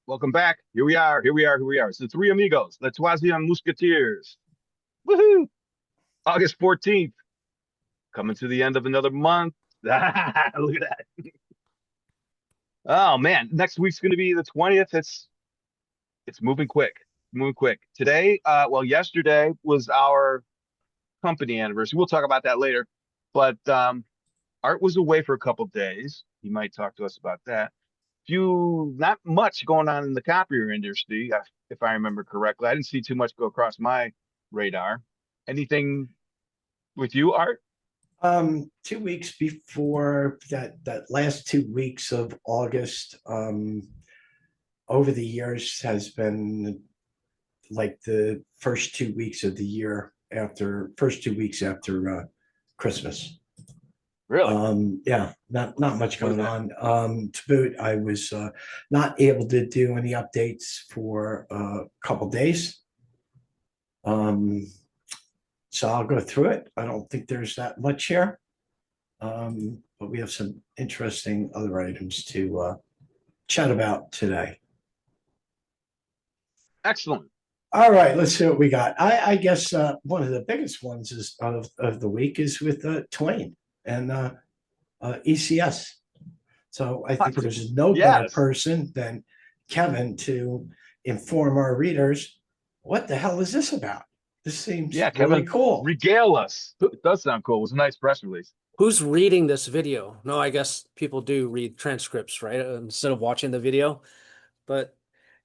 Welcome back. Here we are. It's the three amigos, the Troisième Musketeers. Woohoo! August 14th, coming to the end of another month. Look at that. Oh man, next week's gonna be the 20th. It's moving quick. Moving quick. Today, yesterday was our company anniversary. We'll talk about that later. But Art was away for a couple days. He might talk to us about that. Not much going on in the copier industry, if I remember correctly. I didn't see too much go across my radar. Anything with you, Art? 2 weeks before that last 2 weeks of August, over the years has been like the first 2 weeks of the year after first 2 weeks after Christmas. Really? Yeah, not much What is going that? on. To boot, I was not able to do any updates for a couple days. Um, so I'll go through it. I don't think there's that much here. But we have some interesting other items to chat about today. Excellent. All right, let's see what we got. I guess one of the biggest ones is of the week is with Twain and ECS. So I think there's no better Yes. person than Kevin to inform our readers what the hell is this about. This seems Yeah, really Kevin, cool. regale us. Who, It does sound cool. It was a nice press release. who's reading this video? No, I guess people do read transcripts, right? Instead of watching the video. But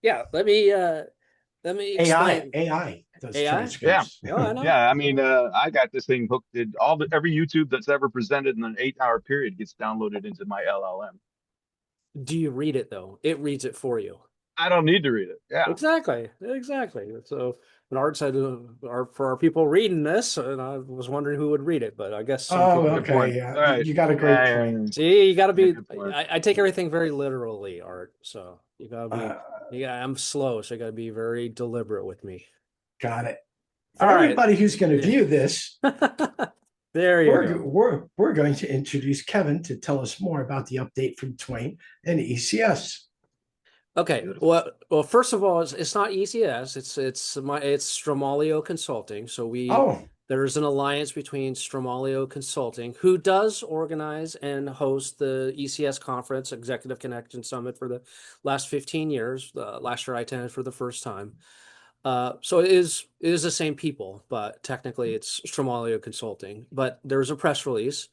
yeah, let me AI explain. AI does AI? Yeah. transcripts. Oh, I know. Yeah, I mean, I got this thing hooked. Every YouTube that's ever presented in an 8-hour period gets downloaded into my LLM. Do you read it though? It reads it for you. I don't need to read it. Yeah. Exactly. Exactly. So when Art said for our people reading this, and I was wondering who would read it, but I guess some Oh, people Good would. point. okay. Yeah, All right. you got a great Yeah, yeah, point. yeah. See, you got to Yeah, be. good point. I take everything very literally, Art. So you got to be. Uh, Yeah, I'm slow, so you got to be very deliberate with me. got it. For All right. everybody who's going to Yeah. view this, There you go. we're going to introduce Kevin to tell us more about the update from Twain and ECS. Okay. Beautiful. Well. First of all, it's not ECS. It's Stromalio Consulting. So Oh, there's an alliance between Stromalio Consulting, who does organize and host the ECS conference, Executive Connection Summit, for the last 15 years. Last year I attended for the first time. So it is the same people, but technically it's Stromalio Consulting. But there's a press release,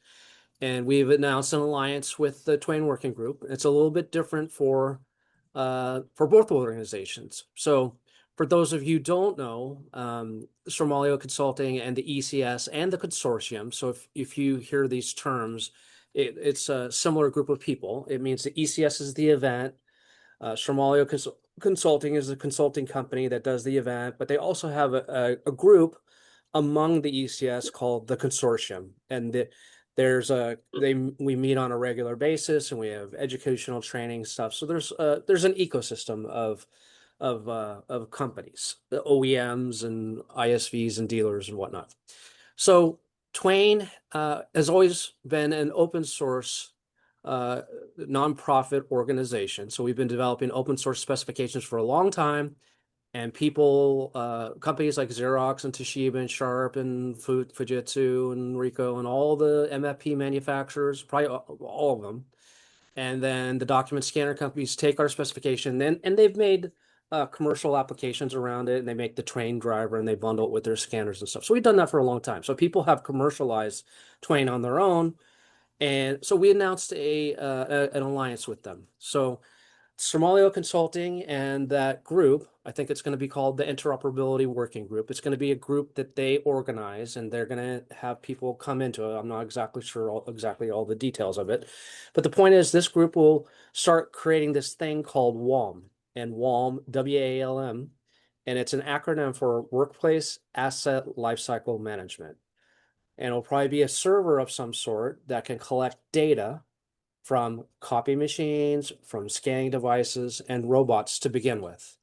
and we've announced an alliance with the Twain Working Group. It's a little bit different for both organizations. So for those of you who don't know, Stromalio Consulting and the ECS and the consortium. So if you hear these terms, it's a similar group of people. It means the ECS is the event. Stromalio Consulting is a consulting company that does the event, but they also have a group among the ECS called the consortium, and we meet on a regular basis, and we have educational training stuff. So there's an ecosystem of companies, the OEMs and ISVs and dealers and whatnot. So Twain has always been an open source nonprofit organization. So we've been developing open source specifications for a long time, and companies like Xerox and Toshiba and Sharp and Fujitsu and Ricoh and all the MFP manufacturers, probably all of them, and then the document scanner companies take our specification and they've made commercial applications around it, and they make the Twain driver and they bundle it with their scanners and stuff. So we've done that for a long time. So people have commercialized Twain on their own, and so we announced an alliance with them. So Somalio Consulting and that group, I think it's going to be called the Interoperability Working Group. It's going to be a group that they organize, and they're going to have people come into it. I'm not exactly sure exactly all the details of it, but the point is this group will start creating this thing called WALM, and WALM, WALM, and it's an acronym for Workplace Asset Lifecycle Management. And it'll probably be a server of some sort that can collect data from copy machines, from scanning devices, and robots to begin with.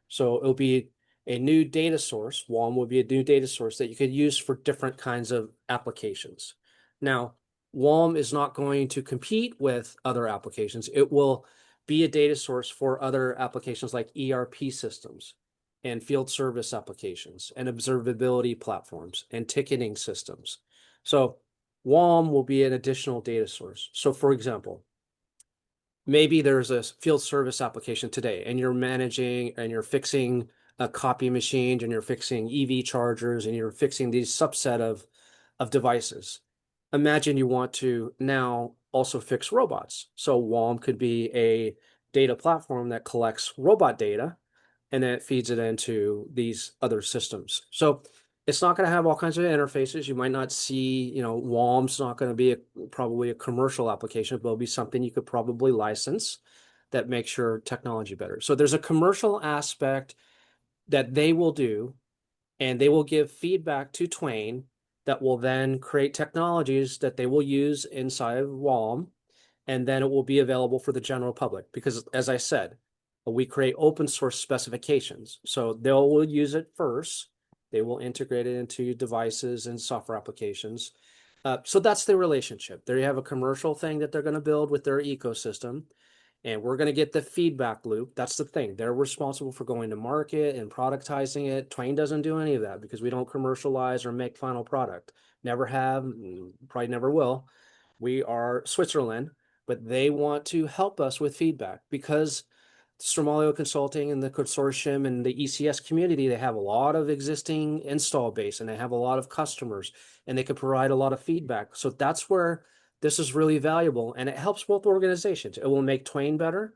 So it'll be a new data source. WALM will be a new data source that you could use for different kinds of applications. Now, WALM is not going to compete with other applications. It will be a data source for other applications like ERP systems and field service applications and observability platforms and ticketing systems. So WALM will be an additional data source. So for example, maybe there's a field service application today and you're managing and you're fixing a copy machine and you're fixing EV chargers and you're fixing these subset of devices. Imagine you want to now also fix robots. So WALM could be a data platform that collects robot data and then it feeds it into these other systems. So it's not going to have all kinds of interfaces. You might not see, WALM's not going to be probably a commercial application, but it'll be something you could probably license that makes your technology better. So there's a commercial aspect that they will do, and they will give feedback to Twain that will then create technologies that they will use inside of WALM, and then it will be available for the general public. Because as I said, we create open source specifications. So they will use it first. They will integrate it into devices and software applications. So that's the relationship. There you have a commercial thing that they're going to build with their ecosystem, and we're going to get the feedback loop. That's the thing. They're responsible for going to market and productizing it. Twain doesn't do any of that because we don't commercialize or make final product. Never have, probably never will. We are Switzerland, but they want to help us with feedback because Stromalio Consulting and the consortium and the ECS community, they have a lot of existing install base and they have a lot of customers and they can provide a lot of feedback. So that's where this is really valuable, and it helps both organizations. It will make Twain better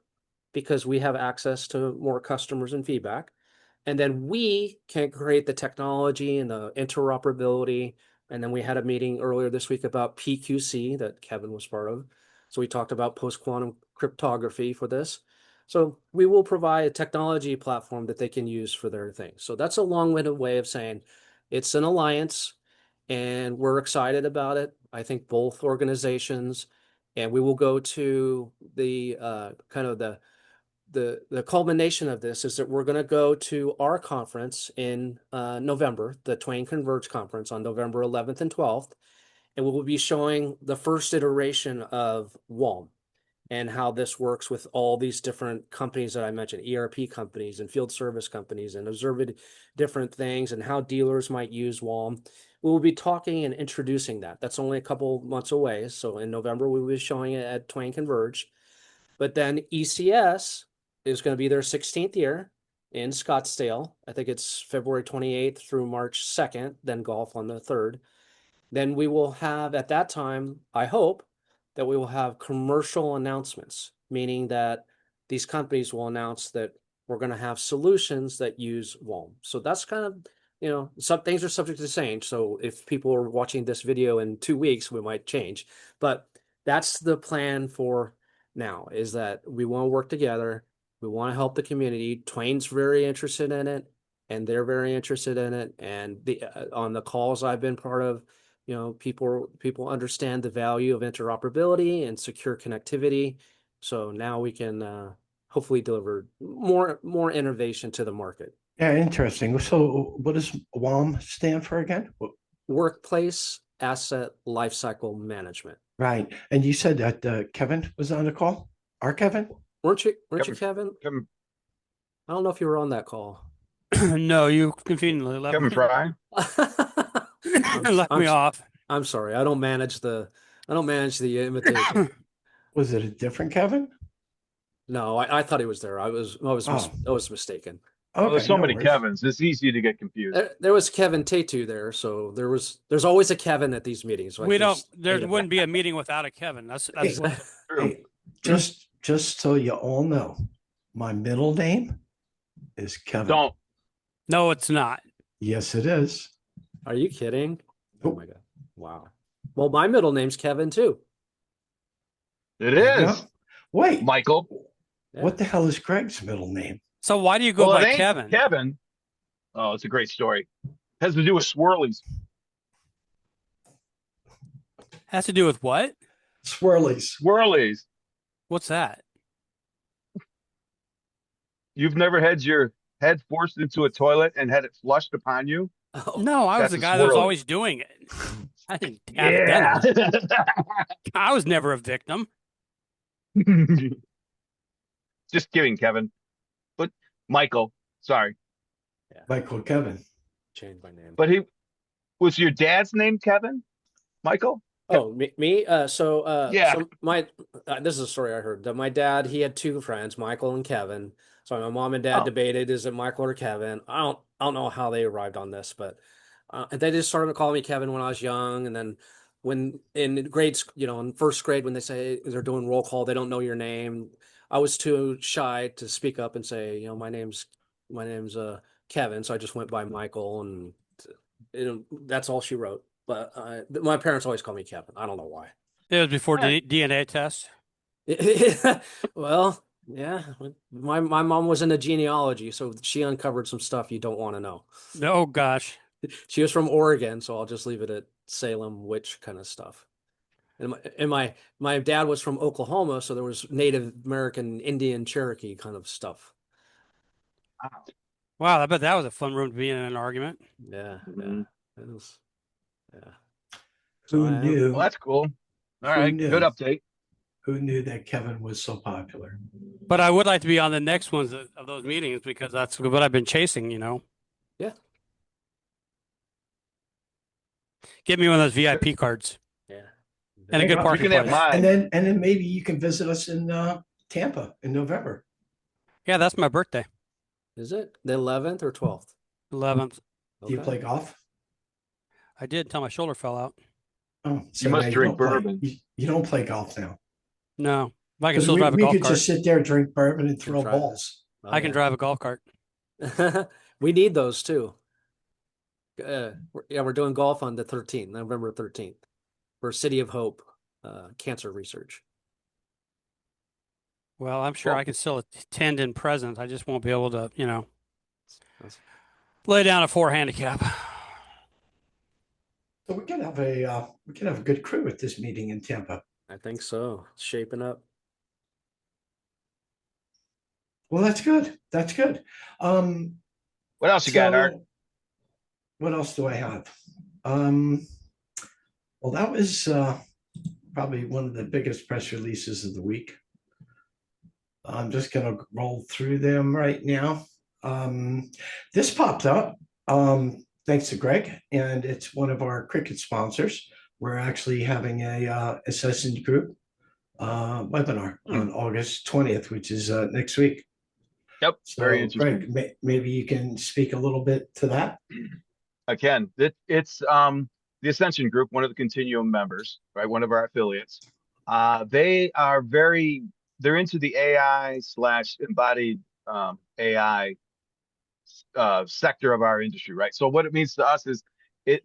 because we have access to more customers and feedback. And then we can create the technology and the interoperability. And then we had a meeting earlier this week about PQC that Kevin was part of. So we talked about post-quantum cryptography for this. So we will provide a technology platform that they can use for their thing. So that's a long-winded way of saying it's an alliance and we're excited about it. I think both organizations, and we will go to the kind of the culmination of this is that we're going to go to our conference in November, the Twain Converge conference on November 11th and 12th, and we will be showing the first iteration of WALM and how this works with all these different companies that I mentioned, ERP companies and field service companies, and observing different things and how dealers might use WALM. We will be talking and introducing that. That's only a couple months away. So in November, we will be showing it at Twain Converge. But then ECS is going to be their 16th year in Scottsdale. I think it's February 28th through March 2nd, then golf on the 3rd. Then we will have, at that time, I hope, that we will have commercial announcements, meaning that these companies will announce that we're going to have solutions that use WALM. So that's kind of, some things are subject to change. So if people are watching this video in 2 weeks, we might change. But that's the plan for now, is that we want to work together. We want to help the community. Twain's very interested in it, and they're very interested in it. And on the calls I've been part of, people understand the value of interoperability and secure connectivity. So now we can hopefully deliver more innovation to the market. Yeah, interesting. So what does WALM stand for again? Workplace Asset Lifecycle Management. Right. And you said that Kevin was on the call? Our Kevin? Weren't you, Kevin? Kevin, I don't know if you were on that call. No, you conveniently left Kevin me. Fry. Left me off. I'm sorry. I don't manage the invitation. Was it a different Kevin? No, I thought he was there. I was mistaken. Well, there's so no many worries. Kevins. It's easy to get confused. There was Kevin Tatu there, so there's always a Kevin at these meetings. Like There wouldn't be a meeting without a Kevin. That's Hey, just so you all know, my middle name is Kevin. Don't. No, it's not. Yes, it is. Are you kidding? Oh Nope. my God. Wow. Well, my middle name's Kevin too. It There you is. go. Wait, Michael. Yeah. what the hell is Greg's middle name? So why do you go Well, it by ain't Kevin? Kevin. Oh, it's a great story. Has to do with swirlies. Has to do with what? Swirlies. Swirlies. What's that? You've never had your head forced into a toilet and had it flushed upon you? Oh, No, I was That's the a guy that was swirly. always doing it. I didn't have it done. I was never a victim. Just kidding, Kevin. But Michael, sorry. Michael Kevin. Change my name. But he was your dad's name Kevin? Michael? Oh, me? Yeah. So my this is a story I heard that my dad, he had two friends, Michael and Kevin. So my mom and dad Oh, debated, is it Michael or Kevin? I don't know how they arrived on this, but they just started calling me Kevin when I was young, and then when in grades, in first grade when they say they're doing roll call, they don't know your name. I was too shy to speak up and say, my name's Kevin, so I just went by Michael, and that's all she wrote. But my parents always call me Kevin. I don't know why. It was before all right. DNA test. Well, yeah. My mom was into genealogy, so she uncovered some stuff you don't want to know. Oh gosh. She was from Oregon, so I'll just leave it at Salem witch kind of stuff. And my dad was from Oklahoma, so there was Native American Indian Cherokee kind of stuff. Wow. Wow, I bet that was a fun room to be in an argument. Yeah, Mhm. it was, yeah. So Who knew? Well, that's cool. All Who right. knew? Good update. Who knew that Kevin was so popular? But I would like to be on the next ones of those meetings because that's what I've been chasing, Yeah, Get me one of those VIP cards yeah. and a good You parking can have place. mine. And then maybe you can visit us in Tampa in November. Yeah, that's my birthday, Is it the 11th or 12th? 11th. Do you Okay. play golf? I did until my shoulder fell out. Oh, You must now drink don't play. bourbon. You don't play golf now. No, but I can Because still we, drive a we golf could cart. just sit there, drink bourbon, and Can throw try. balls. Oh, I can yeah. drive a golf cart. We need those too. We're doing golf on the 13th, November 13th, for City of Hope cancer research. Well, I'm sure Well, I can still attend in presence. I just won't be able to, That's- lay down a 4 handicap. So we can have a good crew at this meeting in Tampa. I think so. It's shaping up. Well, that's good. That's good. what else you got, Art? So what else do I have? Well, that was probably one of the biggest press releases of the week. I'm just going to roll through them right now. This popped up thanks to Greg, and it's one of our cricket sponsors. We're actually having a assessment group webinar on August 20th, which is next week. Yep. Very So, interesting. Greg, maybe you can speak a little bit to that. I can. It's the Ascension Group, one of the Continuum members, right? One of our affiliates. They're into the AI / embodied AI sector of our industry, right? So what it means to us is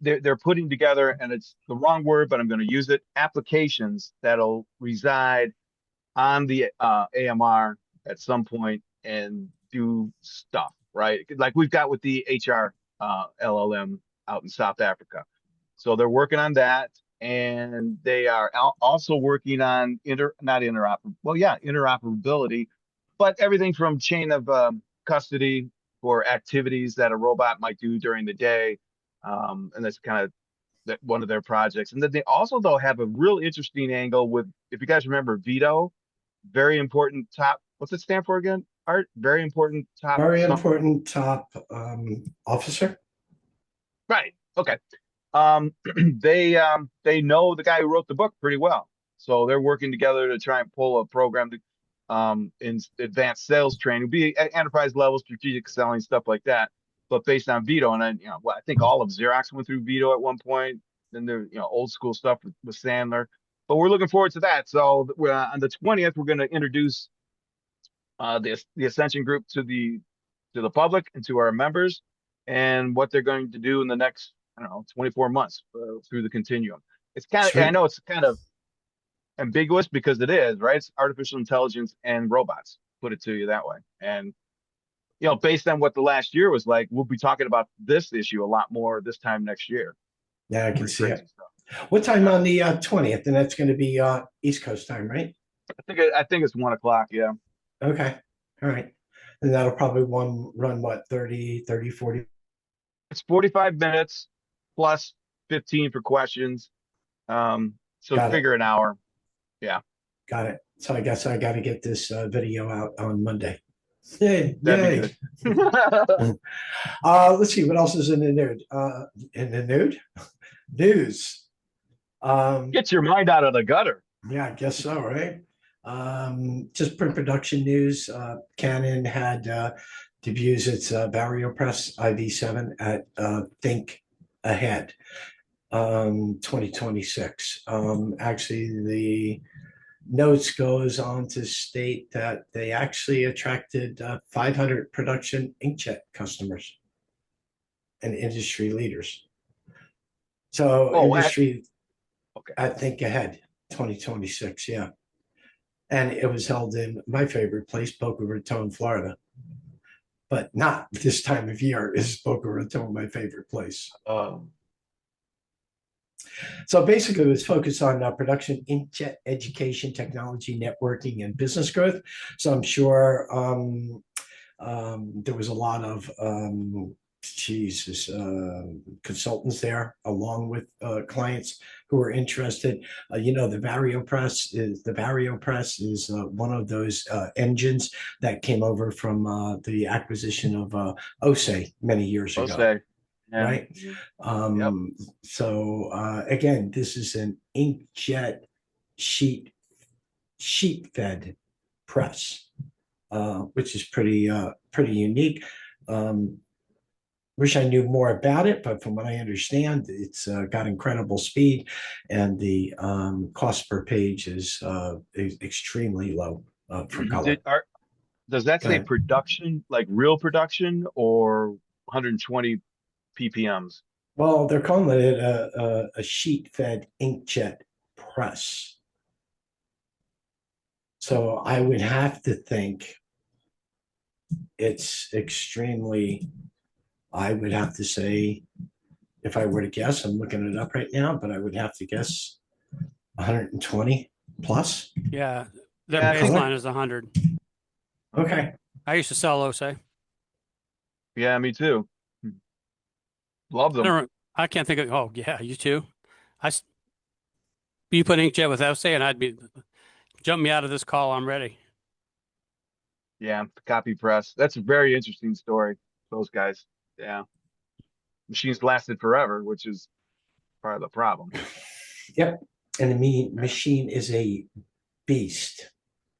they're putting together, and it's the wrong word, but I'm going to use it, applications that'll reside on the AMR at some point and do stuff, right? Like we've got with the HR LLM out in South Africa. So they're working on that, and they are also working on interoperability, but everything from chain of custody for activities that a robot might do during the day, and that's kind of one of their projects. And then they also though have a real interesting angle with, if you guys remember, Vito, very important top. What's it stand for again? Art, very important top. Very Something. important top officer. Right. Okay. They know the guy who wrote the book pretty well, so they're working together to try and pull a program to in advanced sales training, be at enterprise level, strategic selling, stuff like that, but based on Vito. And then I think all of Xerox went through Vito at one point. Then there old school stuff with Sandler, but we're looking forward to that. So on the 20th, we're going to introduce the Ascension Group to the public and to our members, and what they're going to do in the next, I don't know, 24 months through the continuum. It's kind of, I Sweet. know it's kind of ambiguous because it is, right? It's artificial intelligence and robots, put it to you that way. And, based on what the last year was like, we'll be talking about this issue a lot more this time next year. Yeah, I can Pretty see crazy it. stuff. What time on the 20th? And that's going to be East Coast time, right? I think it's 1 o'clock. Yeah. Okay. All right. And that'll probably run what, 30, 40? It's 45 minutes plus 15 for questions. So Got it. figure an hour. Yeah. Got it. So I guess I got to get this video out on Monday. Yay! That'd Yay! be good. Let's see what else is in the nude. In the nude news. Get your mind out of the gutter. Yeah, I guess so, right? Just print production news. Canon had debuts its VarioPress IV7 at Think Ahead 2026. Actually, the notes goes on to state that they actually attracted 500 production inkjet customers and industry leaders. So Oh, industry okay. at Think Ahead 2026, yeah. And it was held in my favorite place, Boca Raton, Florida. But not this time of year is Boca Raton my favorite place. So basically, it was focused on production, inkjet, education, technology, networking, and business growth. So I'm sure there was a lot of consultants there, along with clients who were interested. The VarioPress is one of those engines that came over from the acquisition of OSE many years I'll ago. say. Yeah. Right. So again, this is an inkjet sheet fed press, which is pretty unique. Wish I knew more about it, but from what I understand, it's got incredible speed, and the cost per page is extremely low for color. Does that say production, like real production, or 120 ppms? Well, they're calling it a sheet-fed inkjet press. So I would have to think it's extremely, I would have to say, if I were to guess, I'm looking it up right now, but I would have to guess 120 plus. Yeah, their Yeah, baseline is 100. Okay. I used to sell OSE. Yeah, me too. Love them. I can't think of. Oh yeah, you too. You put inkjet with OSE, and I'd be jump me out of this call. I'm ready. Yeah, the copy press. That's a very interesting story. Those guys. Yeah. Machines lasted forever, which is part of the problem. Yep. And the machine is a beast.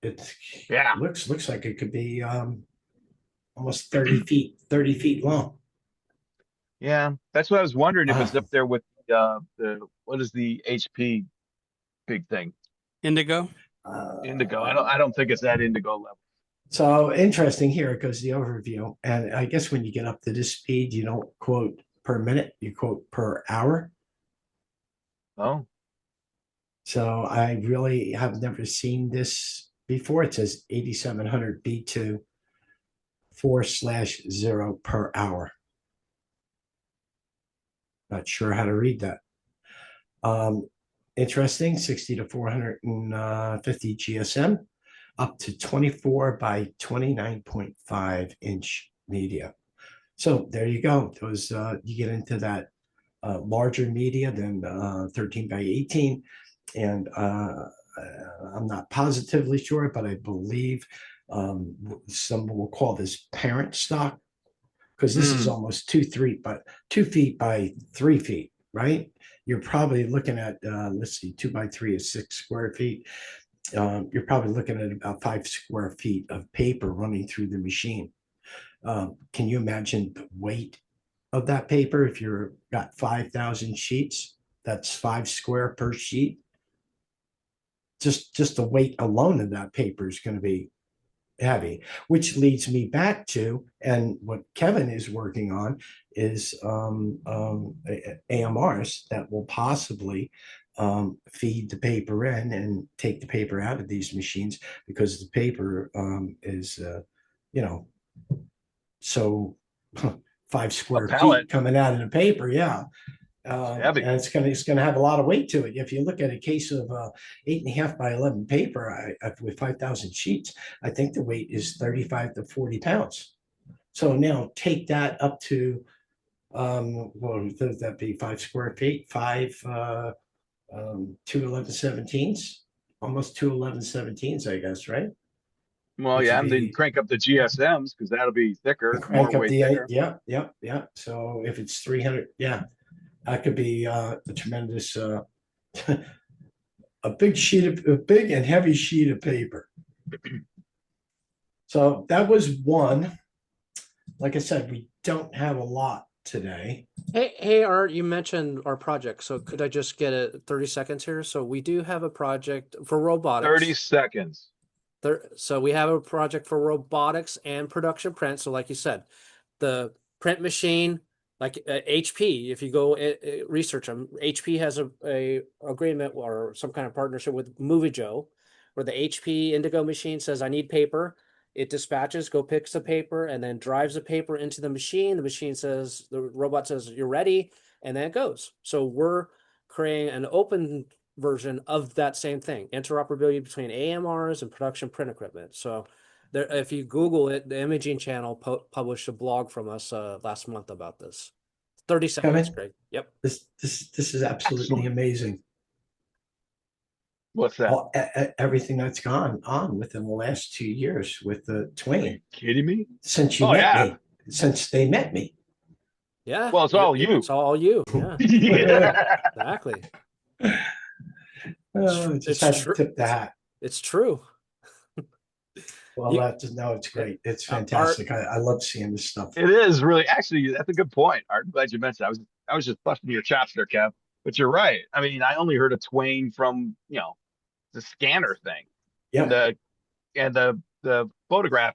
It looks like it could be almost 30 feet long. Yeah, that's what I was wondering if it's up there with the what is the HP big thing? Indigo. Indigo. I don't think it's that Indigo level. So interesting. Here it goes, the overview. And I guess when you get up to this speed, you don't quote per minute, you quote per hour. Oh. So I really have never seen this before. It says 8700 B2 4/0 per hour. Not sure how to read that. Interesting, 60 to 450 GSM, up to 24 by 29.5 inch media. So there you go. Those you get into that larger media than 13 by 18, and I'm not positively sure, but I believe some will call this parent stock, because this is almost 2 feet by 3 feet, right? You're probably looking at let's see, 2 by 3 is 6 square feet. You're probably looking at about 5 square feet of paper running through the machine. Can you imagine the weight of that paper? If you've got 5,000 sheets, that's 5 square per sheet. Just the weight alone of that paper is going to be heavy, which leads me back to, and what Kevin is working on is AMRs that will possibly feed the paper in and take the paper out of these machines, because the paper is so 5 square feet coming out of the paper. Yeah. And it's gonna have a lot of weight to it. If you look at a case of 8.5 by 11 paper with 5,000 sheets, I think the weight is 35 to 40 pounds. So now take that up to what does that be? 5 square feet, 2 11/17s. almost two 1117s, I guess, right? Well, Which yeah, would and then be crank up the GSMs because that'll be thicker, more crank up way the thicker. yeah. So if it's 300, yeah, that could be a tremendous, a big and heavy sheet of paper. So that was one. Like I said, we don't have a lot today. Hey, Art, you mentioned our project. So could I just get 30 seconds here? So we do have a project for 30 robotics. seconds. So we have a project for robotics and production print. So like you said, the print machine, like HP, if you go research them, HP has a agreement or some kind of partnership with Movie Joe, where the HP Indigo machine says, I need paper. It dispatches, go picks the paper, and then drives the paper into the machine. The machine says, the robot says, you're ready, and then it goes. So we're creating an open version of that same thing, interoperability between AMRs and production print equipment. So there, if you Google it, the Imaging Channel published a blog from us last month about this. 30 seconds, Kevin, Greg. Yep. this is absolutely Excellent. amazing. What's that? Everything that's gone on within the last 2 years with the Are you Twain kidding me? since you Oh, met yeah. me, since they met me. Yeah. Well, it's all you. It's all you. Yeah. Yeah. Exactly. Just It's had to true. tip the hat. It's true. Well, You- it's great. It's Art, fantastic. I love seeing this stuff. It is really, actually, that's a good point. Art, I'm glad you mentioned that. I was just busting your chops there, Kev. But you're right. I mean, I only heard of Twain from, the scanner thing and Yeah, the photograph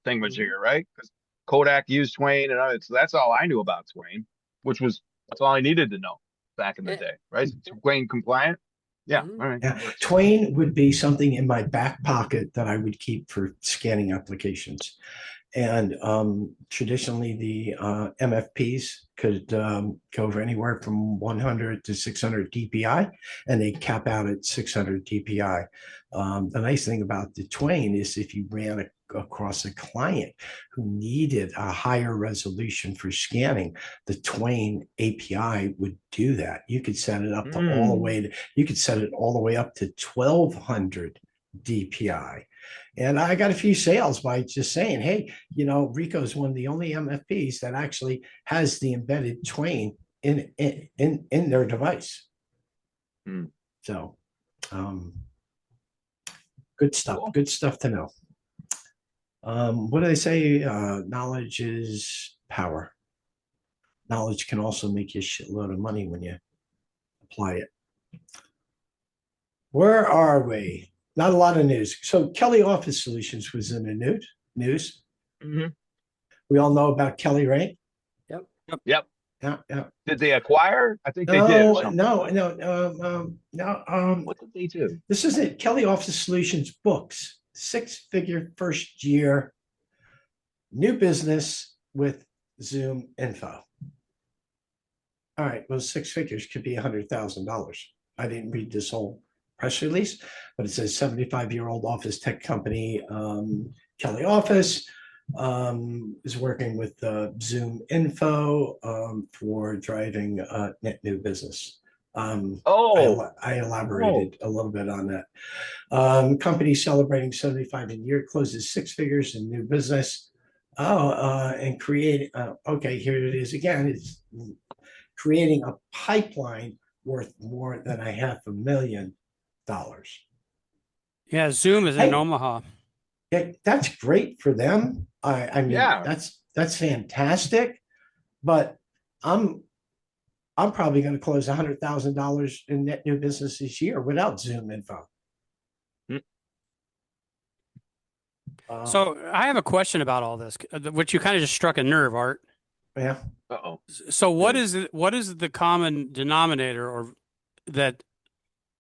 thingamajigger, right? Because Kodak used Twain and so that's all I knew about Twain, that's all I needed to know back in the Eh, day, right? Twain compliant. Yeah, Mhm. all right. yeah. Twain would be something in my back pocket that I would keep for scanning applications. And traditionally, the MFPs could go over anywhere from 100 to 600 DPI, and they cap out at 600 DPI. The nice thing about the Twain is if you ran across a client who needed a higher resolution for scanning, the Twain API would do that. You could set it up to all the way to, you could set it all the way up to 1200 DPI. And I got a few sales by just saying, hey, Ricoh is one of the only MFPs that actually has the embedded Twain in their device. Mm. So good stuff. Cool. Good stuff to know. What do they say? Knowledge is power. Knowledge can also make you a shitload of money when you apply it. Where are we? Not a lot of news. So Kelly Office Solutions was in the news. Mm-hmm. We all know about Kelly, right? Yep. Yep. Yeah. Did they acquire? I think they did. Or something. No. What did they do? This is it. Kelly Office Solutions books, 6-figure first year, new business with ZoomInfo. All right. Well, 6 figures could be $100,000. I didn't read this whole press release, but it says 75-year-old office tech company, Kelly Office, is working with ZoomInfo for driving net new business. I elaborated a little bit on that. Company celebrating 75 in year, closes 6 figures in new business. And create, okay, here it is again. It's creating a pipeline worth more than $500,000. Yeah, Zoom is in Omaha. Yeah, that's great for them. I mean, Yeah. that's fantastic. But I'm probably going to close $100,000 in net new business this year without ZoomInfo. So I have a question about all this, which you kind of just struck a nerve, Art. Yeah. Uh-oh. So what is the common denominator, or that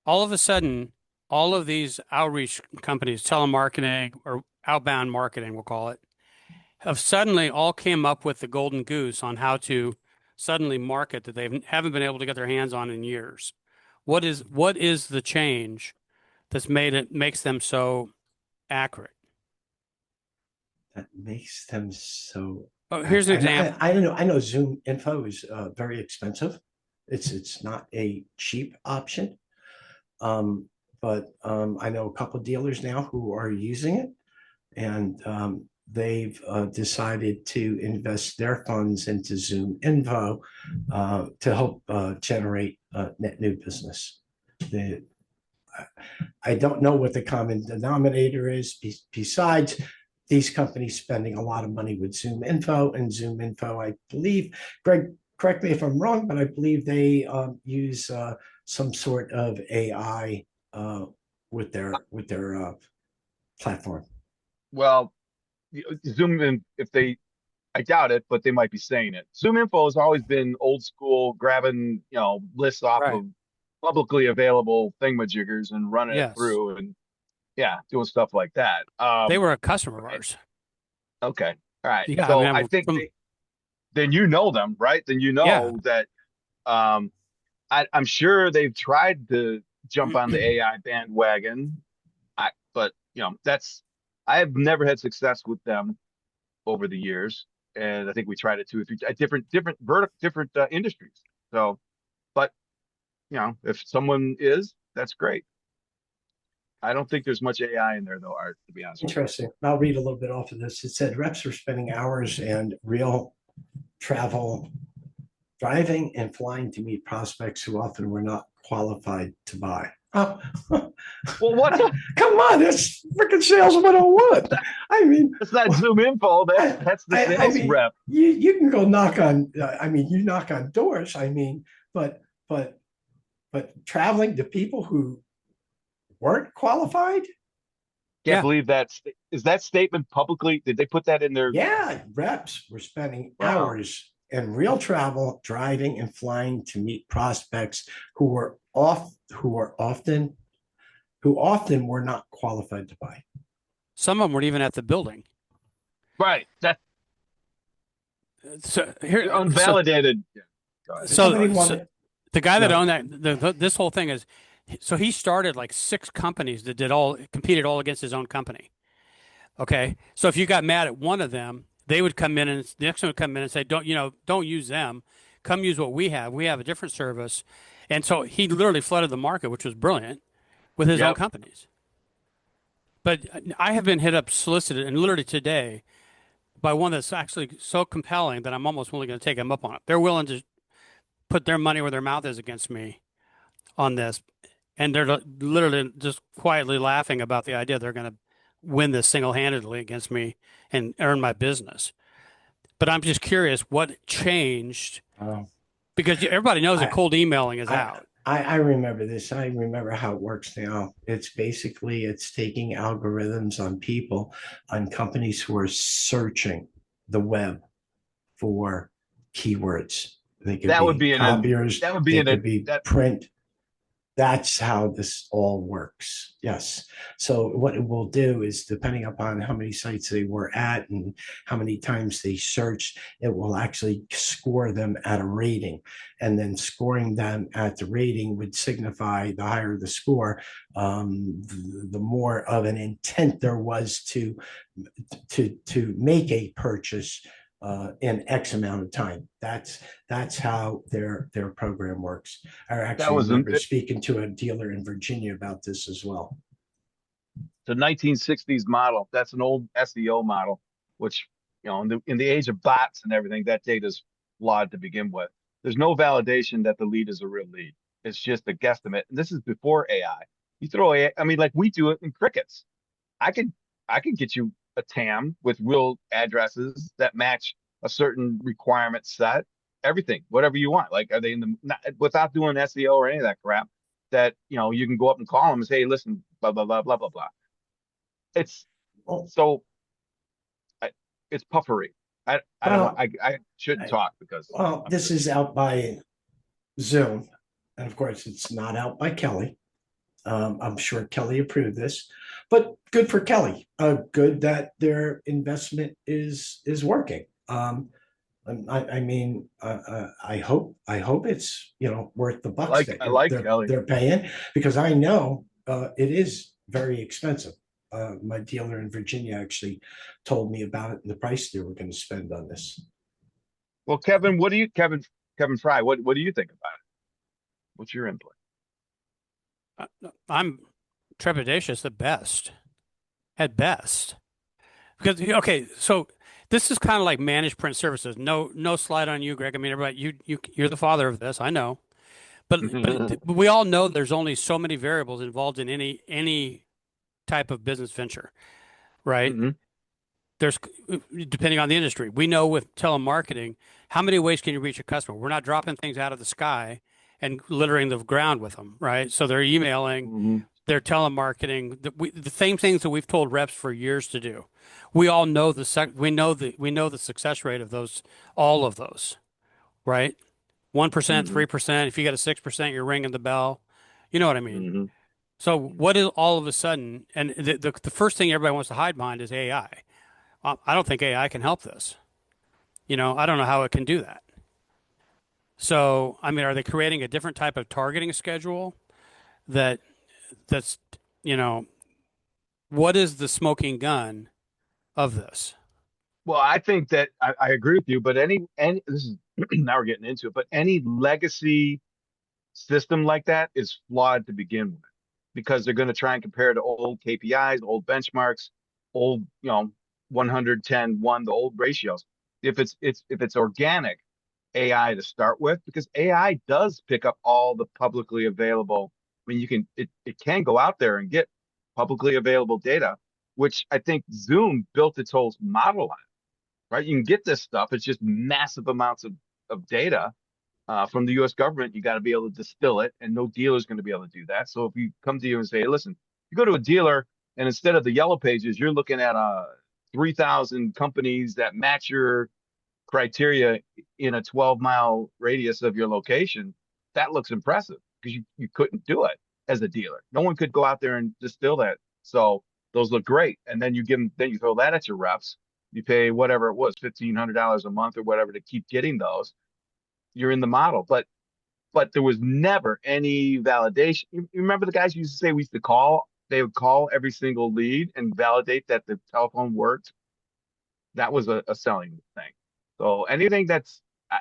all of a sudden all of these outreach companies, telemarketing or outbound marketing, we'll call it, have suddenly all came up with the golden goose on how to suddenly market that they haven't been able to get their hands on in years? What is the change that's makes them so accurate? That makes them so. Oh, here's an example. I don't know. I know ZoomInfo is very expensive. It's not a cheap option. but I know a couple of dealers now who are using it, and they've decided to invest their funds into ZoomInfo to help generate net new business. I don't know what the common denominator is besides these companies spending a lot of money with ZoomInfo, and ZoomInfo, I believe, Greg, correct me if I'm wrong, but I believe they use some sort of AI with their platform. Well, Zoom in, if they, I doubt it, but they might be saying it. ZoomInfo has always been old school, grabbing, lists off Right. of publicly available thingamajiggers and running it Yes. through, and yeah, doing stuff like that. They were a customer of ours. Okay. All right. Yeah, So I I mean, think then you know them, right? Then you yeah. know that um, I'm sure they've tried to jump on the AI bandwagon. But I have never had success with them over the years, and I think we tried it two or three at different industries. So, but if someone is, that's great. I don't think there's much AI in there though, Art, to be honest with you. Interesting. I'll read a little bit off of this. It said reps are spending hours and real travel driving and flying to meet prospects who often were not qualified to buy. Oh, Well, what? come on, that's freaking sales 101. I mean, That's not ZoomInfo. That's the sales mean, rep. you can go knock on. You knock on doors. But traveling to people who weren't qualified. Can't Yeah. believe is that statement publicly. Did they put that in their? Yeah, reps were spending hours and real travel, driving and flying to meet prospects who often were not qualified to buy. Some of them weren't even at the building. Right. That So here, unvalidated. So wanted, the guy that owned that, this whole thing is, so he started like 6 companies that competed all against his own company. Okay. So if you got mad at one of them, they would come in and the next one would come in and say, don't use them. Come use what we have. We have a different service. And so he literally flooded the market, which was brilliant, with his own companies. But I have been hit up, solicited, and literally today by one that's actually so compelling that I'm almost willing to take him up on it. They're willing to put their money where their mouth is against me on this. And they're literally just quietly laughing about the idea they're going to win this single-handedly against me and earn my business. But I'm just curious what changed, because everybody knows that cold emailing is out. I remember this. I remember how it works now. It's taking algorithms on companies who are searching the web for keywords. They could be copiers. That would be print. That's how this all works. Yes. So what it will do is, depending upon how many sites they were at and how many times they searched, it will actually score them at a rating. And then scoring them at the rating would signify, the higher the score, the more of an intent there was to make a purchase in X amount of time. That's how their program works. I actually remember speaking to a dealer in Virginia about this as well. The 1960s model. That's an old SEO model, which in the age of bots and everything, that data's flawed to begin with. There's no validation that the lead is a real lead. It's just a guesstimate. And this is before AI. You throw AI. I mean, like we do it in crickets. I can get you a TAM with real addresses that match a certain requirement set, everything, whatever you want. Like, are they without doing SEO or any of that crap, that, you can go up and call them and say, hey, listen, blah, blah, blah, blah, blah, blah. It's it's puffery. I don't know. I shouldn't talk because. Well, this is out by Zoom. And of course, it's not out by Kelly. I'm sure Kelly approved this, but good for Kelly. Good that their investment is working. I hope it's worth the bucks I like Kelly. They're paying, because I know it is very expensive. My dealer in Virginia actually told me about it and the price they were going to spend on this. Well, Kevin Fry, what do you think about it? What's your input? I'm trepidatious at best. Because, okay, so this is kind of like managed print services. No slide on you, Greg. I mean, everybody, you're the father of this. I know. But we all know there's only so many variables involved in any type of business venture, right? Mhm. There's depending on the industry. We know with telemarketing, how many ways can you reach a customer? We're not dropping things out of the sky and littering the ground with them, right? So they're emailing, Mhm. they're telemarketing, the same things that we've told reps for years to do. We all know we know the success rate of those, all of those, right? 1%, Mhm. 3%. If you got a 6%, you're ringing the bell. You know what I mean? Mhm. So what is all of a sudden, and the first thing everybody wants to hide behind is AI. I don't think AI can help this. I don't know how it can do that. So, I mean, are they creating a different type of targeting schedule that's, you know, what is the smoking gun of this? Well, I think that I agree with you, but any this is now we're getting into it, but any legacy system like that is flawed to begin with because they're going to try and compare to old KPIs, old benchmarks, old, 110, 1, the old ratios. If it's organic AI to start with, because AI does pick up all the publicly available. I mean, it can go out there and get publicly available data, which I think Zoom built its whole model on, right? You can get this stuff. It's just massive amounts of data from the U.S. government. You got to be able to distill it, and no dealer is going to be able to do that. So if you come to you and say, hey, listen, you go to a dealer, and instead of the yellow pages, you're looking at 3,000 companies that match your criteria in a 12-mile radius of your location. That looks impressive because you couldn't do it as a dealer. No one could go out there and distill that. So those look great. And then you throw that at your reps. You pay whatever it was, $1,500 a month or whatever to keep getting those. You're in the model. But there was never any validation. You remember the guys used to say we used to call, they would call every single lead and validate that the telephone worked. That was a selling thing. So anything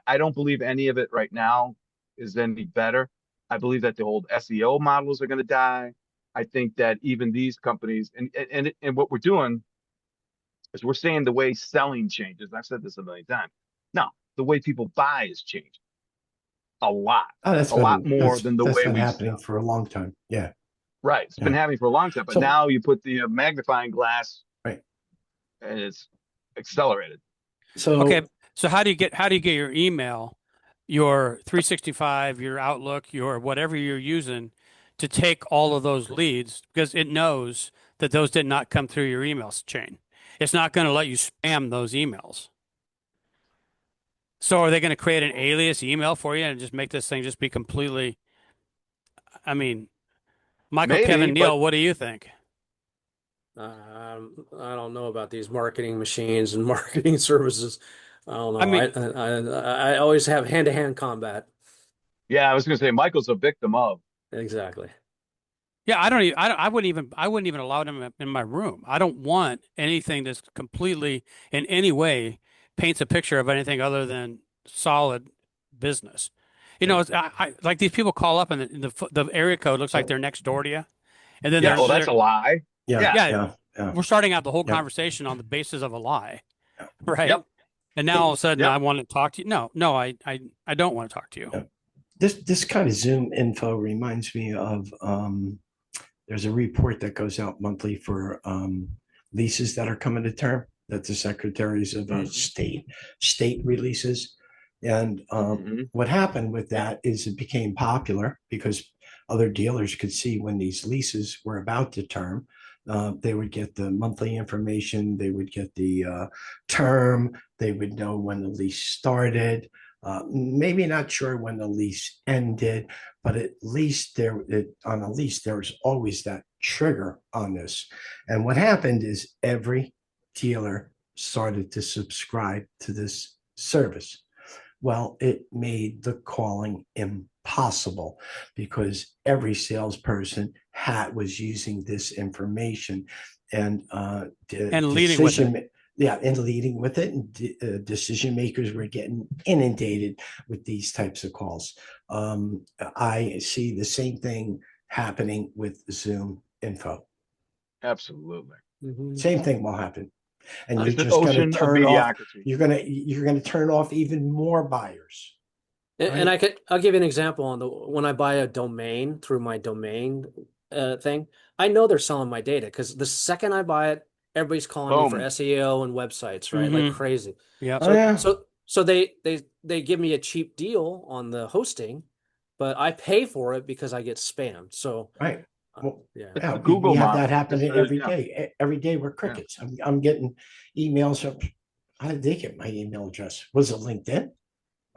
I don't believe any of it right now is any better. I believe that the old SEO models are going to die. I think that even these companies and what we're doing is we're saying the way selling changes. I've said this a million times. No, the way people buy is changing Oh, that's a lot been more than the that's way been we happening sell. for a long time. Yeah, Right. It's been yeah. happening for a long time, but So now you put the magnifying glass right. and it's accelerated. Okay, So so how do you get your email, your 365, your Outlook, your whatever you're using to take all of those leads because it knows that those did not come through your emails chain. It's not going to let you spam those emails. So are they going to create an alias email for you and just make this thing just be completely, I mean, Michael, Maybe, Kevin, but Neil, what do you think? I don't know about these marketing machines and marketing services. I don't I know. mean, I always have hand-to-hand combat. yeah, I was going to say Michael's a victim of. Exactly. yeah, I wouldn't even allow them in my room. I don't want anything that's completely in any way paints a picture of anything other than solid business. Like these people call up and the area code looks like so they're next door to you, and then Yeah, they're oh, that's they're a lie. yeah, Yeah. yeah, yeah, yeah, we're starting out the whole yeah, conversation on the basis of a lie, yeah. right? Yep. And now all Hey, of a sudden I Yep. want to talk to you. No, I don't want to talk to you. yeah. This kind of Zoom info reminds me of there's a report that goes out monthly for leases that are coming to term that the secretaries of Hmm. state releases. And Hmm. what happened with that is it became popular because other dealers could see when these leases were about to term. They would get the monthly information, they would get the term, they would know when the lease started. Maybe not sure when the lease ended, but at least on a lease there was always that trigger on this. And what happened is every dealer started to subscribe to this service. Well, it made the calling impossible because every salesperson was using this information, and And leading with it. and leading with it, and decision makers were getting inundated with these types of calls. I see the same thing happening with Zoom info. Absolutely. Same thing will happen. And you're It's an just going to ocean of turn off, mediocrity. you're going to turn off even more buyers. And Right. I'll give you an example on when I buy a domain through my domain thing, I know they're selling my data because the second I buy it, everybody's calling me for Boom. SEO and websites, right? Like crazy. Yep. Oh, yeah. So they give me a cheap deal on the hosting, but I pay for it because I get spammed. So Right. Well, yeah. It's yeah, the we Google have model. that happening every Yeah. day. Every day we're crickets. I'm getting emails of, how did they get my email address? Was it LinkedIn?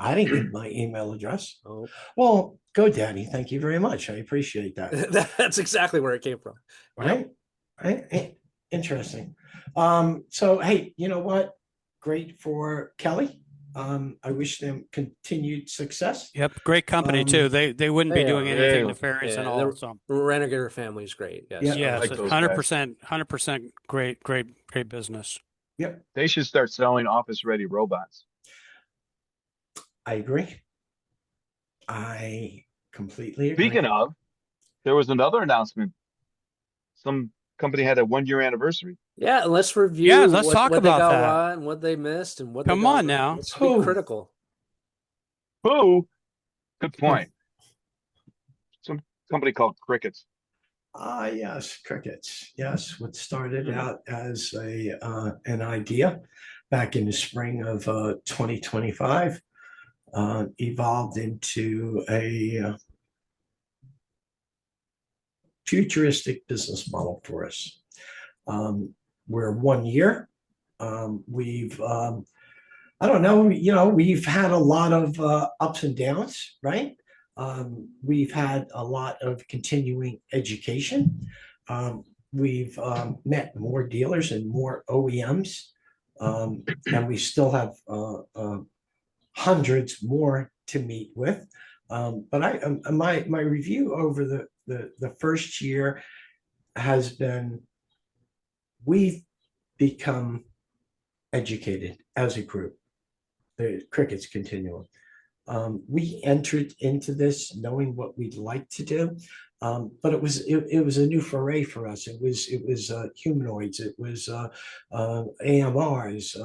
I didn't give my email address. Oh, Well, GoDaddy, thank you very much. I appreciate that. that's exactly where it came from. Right? Right? Interesting. So hey, you know what? Great for Kelly. I wish them continued success. Yep. Great company too. They wouldn't be They doing are. anything Yeah. nefarious at Yeah, all. the So Renegade family is great. Yes. Yeah. I yes, like those guys. 100%, 100% great business. Yep, They should start selling office-ready robots. I agree. I completely agree. Speaking of, there was another announcement. Some company had a 1-year anniversary. Yeah, and let's Yeah, review let's talk what they about got that. right and what they missed and what they Come got on right. now. Let's be Who? critical. Who? Good point. Some company called Crickets. Ah, yes, crickets. Yes, what started out as an idea back in the spring of 2025 evolved into a futuristic business model for us. We're 1 year. We've I don't know, we've had a lot of ups and downs, right? We've had a lot of continuing education. We've met more dealers and more OEMs, and we still have hundreds more to meet with. But my review over the first year has been, we've become educated as a group. The crickets continuum. We entered into this knowing what we'd like to do, but it was a new foray for us. It was humanoids. It was AMRs.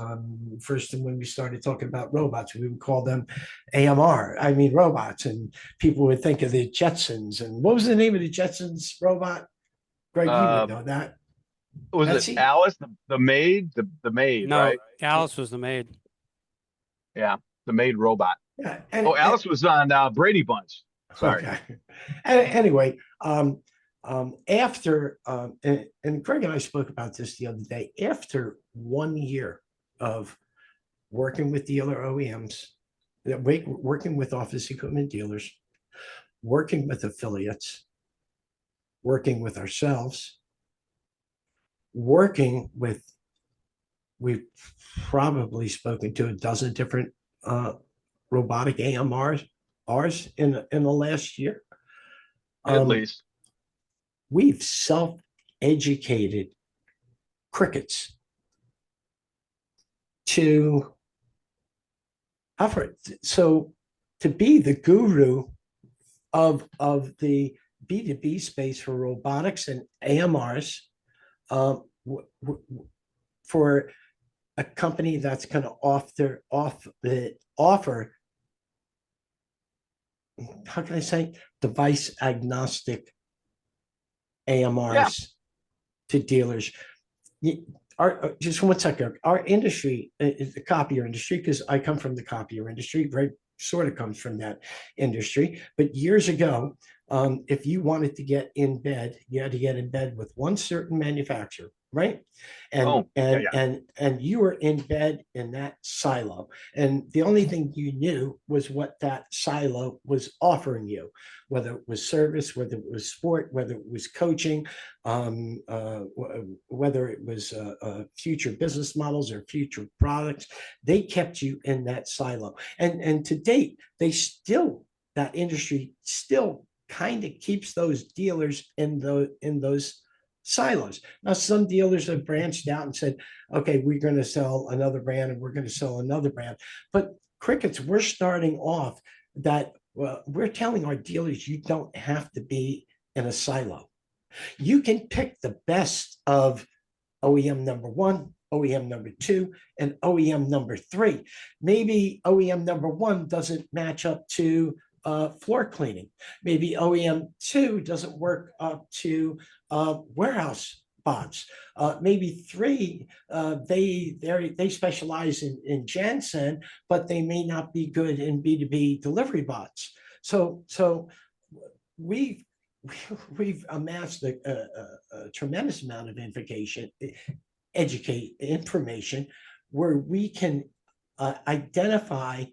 First, when we started talking about robots, we would call them AMR. I mean robots, and people would think of the Jetsons. And what was the name of the Jetsons robot? Greg, you would know that. Was Betsy? it Alice, the maid? The maid, No, right? Alice was the maid. Yeah, the maid robot. Yeah. Oh, Alice was on Brady Bunch. Sorry. Okay. Anyway, after and Greg and I spoke about this the other day. After 1 year of working with dealer OEMs, working with office equipment dealers, working with affiliates, working with ourselves, we've probably spoken to a dozen different robotic AMRs in the last year. At least. We've self-educated crickets to offer. So to be the guru of the B2B space for robotics and AMRs, for a company that's going to offer, how can I say, device agnostic AMRs to dealers. Just 1 second. Our industry is the copier industry, because I come from the copier industry, right? Sort of comes from that industry. But years ago, if you wanted to get in bed, you had to get in bed with one certain manufacturer, right? And and you were in bed in that silo, and the only thing you knew was what that silo was offering you, whether it was service, whether it was sport, whether it was coaching, whether it was future business models or future products. They kept you in that silo, and to date, that industry still kind of keeps those dealers in those silos. Now, some dealers have branched out and said, okay, we're going to sell another brand and we're going to sell another brand. But crickets, we're starting off that we're telling our dealers, you don't have to be in a silo. You can pick the best of OEM number one, OEM number two, and OEM number three. Maybe OEM number one doesn't match up to floor cleaning. Maybe OEM two doesn't work up to warehouse bots. Maybe three, they specialize in Jansen, but they may not be good in B2B delivery bots. So we've amassed a tremendous amount of information where we can identify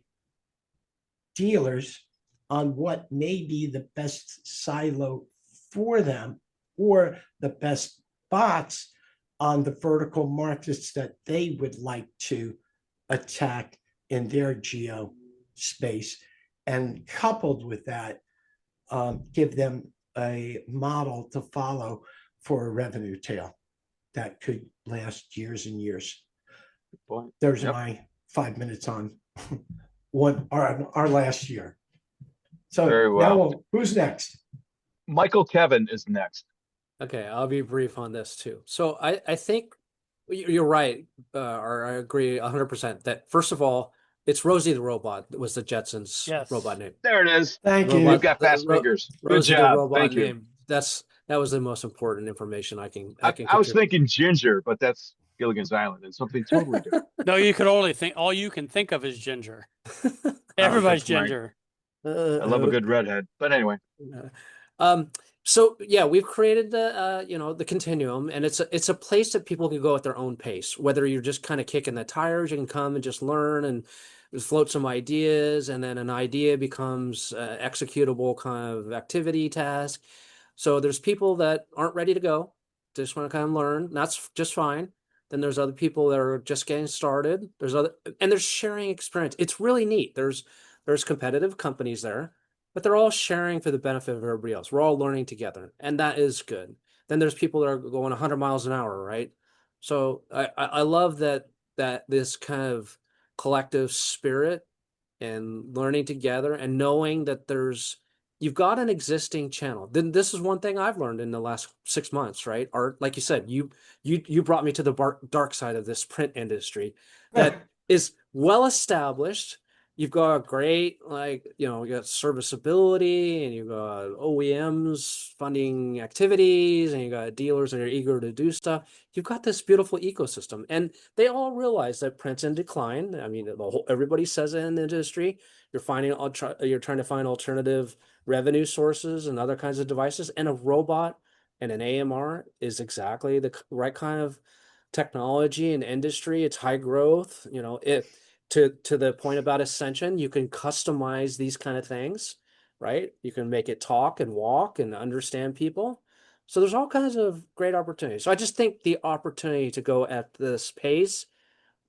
dealers on what may be the best silo for them, or the best bots on the vertical markets that they would like to attack in their geo space. And coupled with that, give them a model to follow for a revenue tail that could last years and years. There's my 5 minutes on our last year. So Very well. Now who's next? Michael Kevin is next. Okay, I'll be brief on this too. So I think you're right, or I agree 100% that first of all, it's Rosie the robot that was the Jetsons robot name. There it is. Thank you. You've got fast fingers. Good Rosie job. the robot Thank you. name. That was the most important information I can. I was thinking Ginger, but that's Gilligan's Island and something totally different. No, you could only think, all you can think of is Ginger. Everybody's that's right. Ginger. I love a good redhead. But anyway. So yeah, we've created the the continuum, and it's a place that people can go at their own pace. Whether you're just kind of kicking the tires, you can come and just learn and float some ideas, and then an idea becomes executable kind of activity task. So there's people that aren't ready to go, just want to kind of learn. That's just fine. Then there's other people that are just getting started. And there's sharing experience. It's really neat. There's competitive companies there, but they're all sharing for the benefit of everybody else. We're all learning together, and that is good. Then there's people that are going 100 miles an hour, right? So I love that this kind of collective spirit and learning together and knowing that you've got an existing channel. Then this is one thing I've learned in the last 6 months, right? Art, like you said, you brought me to the dark side of this print industry that is well established. You've got great, you got serviceability, and you've got OEMs funding activities, and you got dealers that are eager to do stuff. You've got this beautiful ecosystem, and they all realize that print's in decline. I mean, everybody says it in the industry. You're trying to find alternative revenue sources and other kinds of devices, and a robot and an AMR is exactly the right kind of technology and industry. It's high growth, to the point about Ascension, you can customize these kind of things, right? You can make it talk and walk and understand people. So there's all kinds of great opportunities. So I just think the opportunity to go at this pace,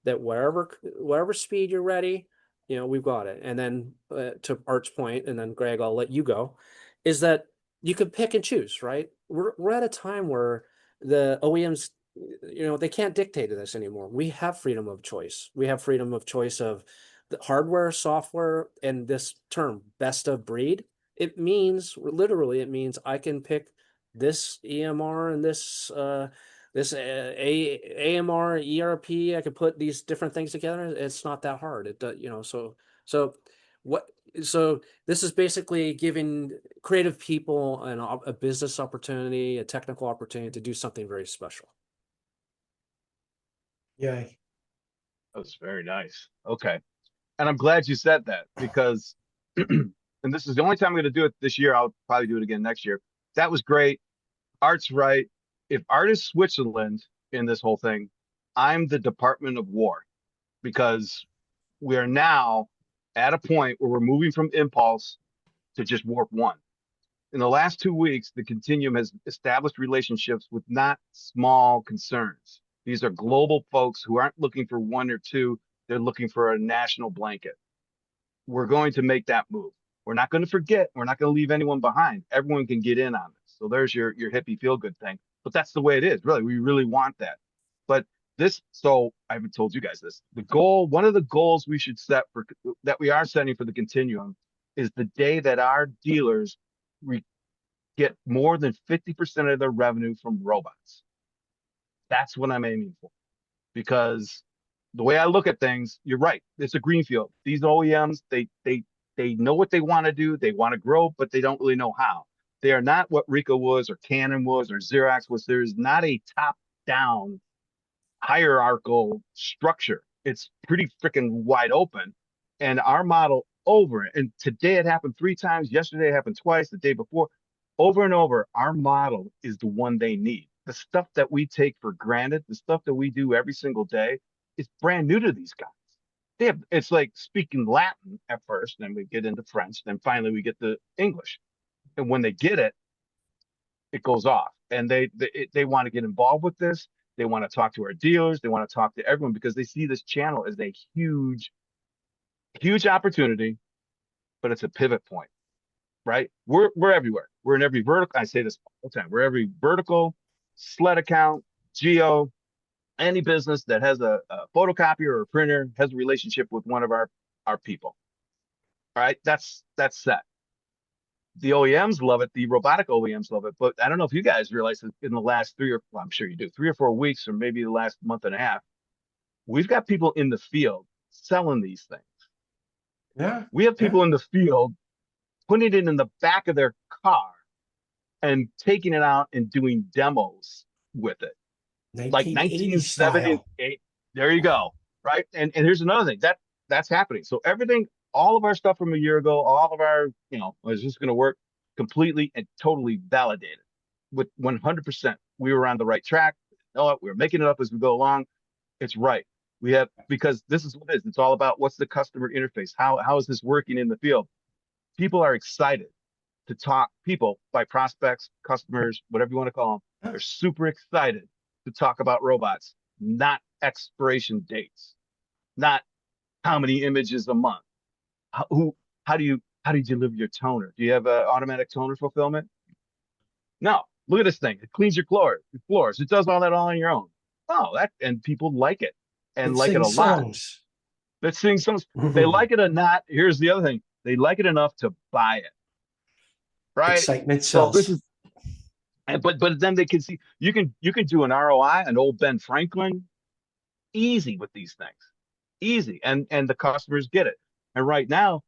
that wherever speed you're ready, we've got it. And then to Art's point, and then Greg, I'll let you go, is that you could pick and choose, right? We're at a time where the OEMs, they can't dictate to this anymore. We have freedom of choice. We have freedom of choice of the hardware, software, and this term, best of breed. It means I can pick this EMR and this AMR, ERP. I could put these different things together. It's not that hard. So this is basically giving creative people a business opportunity, a technical opportunity to do something very special. Yay. That's very nice. Okay. And I'm glad you said that, because, and this is the only time I'm going to do it this year. I'll probably do it again next year. That was great. Art's right. If Art is Switzerland in this whole thing, I'm the Department of War, because we are now at a point where we're moving from impulse to just warp one. In the last 2 weeks, the Continuum has established relationships with not small concerns. These are global folks who aren't looking for one or two. They're looking for a national blanket. We're going to make that move. We're not going to forget. We're not going to leave anyone behind. Everyone can get in on this. So there's your hippie feel-good thing. But that's the way it is, really. We really want that. But so I haven't told you guys this. One of the goals we should set that we are setting for the Continuum is the day that our dealers get more than 50% of their revenue from robots. That's what I'm aiming for. Because the way I look at things, you're right. It's a greenfield. These OEMs, they know what they want to do. They want to grow, but they don't really know how. They are not what Ricoh was or Canon was or Xerox was. There's not a top-down hierarchical structure. It's pretty freaking wide open. And our model over it, and today it happened 3 times, yesterday it happened twice, the day before, over and over, our model is the one they need. The stuff that we take for granted, the stuff that we do every single day, is brand new to these guys. It's like speaking Latin at first, then we get into French, then finally we get the English. And when they get it, it goes off. And they want to get involved with this. They want to talk to our dealers. They want to talk to everyone because they see this channel as a huge, huge opportunity, but it's a pivot point, right? We're everywhere. We're in every vertical. I say this all the time. We're every vertical, sled account, geo, any business that has a photocopier or a printer has a relationship with one of our people. All right, that's set. The OEMs love it. The robotic OEMs love it. But I don't know if you guys realize that in the last well, I'm sure you do, 3 or 4 weeks, or maybe the last month and a half, we've got people in the field selling these things. Yeah. We have people in the field putting it in the back of their car and taking it out and doing demos with it. Like 1980s style. 1978. There you go. Right. And here's another thing that's happening. So everything, all of our stuff from a year ago, all of our, is just going to work completely and totally validated with 100%. We were on the right track. No, we're making it up as we go along. It's right. Because this is what it is. It's all about what's the customer interface? How is this working in the field? People are excited to talk, people by prospects, customers, whatever you want to call them. They're super excited to talk about robots, not expiration dates, not how many images a month. How do you deliver your toner? Do you have automatic toner fulfillment? No. Look at this thing. It cleans your floors. It does all that all on your own. Oh, and people like it and like it a lot. Songs. Let's sing songs. They like it or not. Here's the other thing. They like it enough to buy it. Right? Excitement So sells. this is, but then they can see you can do an ROI, an old Ben Franklin, easy with these things, easy, and the customers get it. And right now,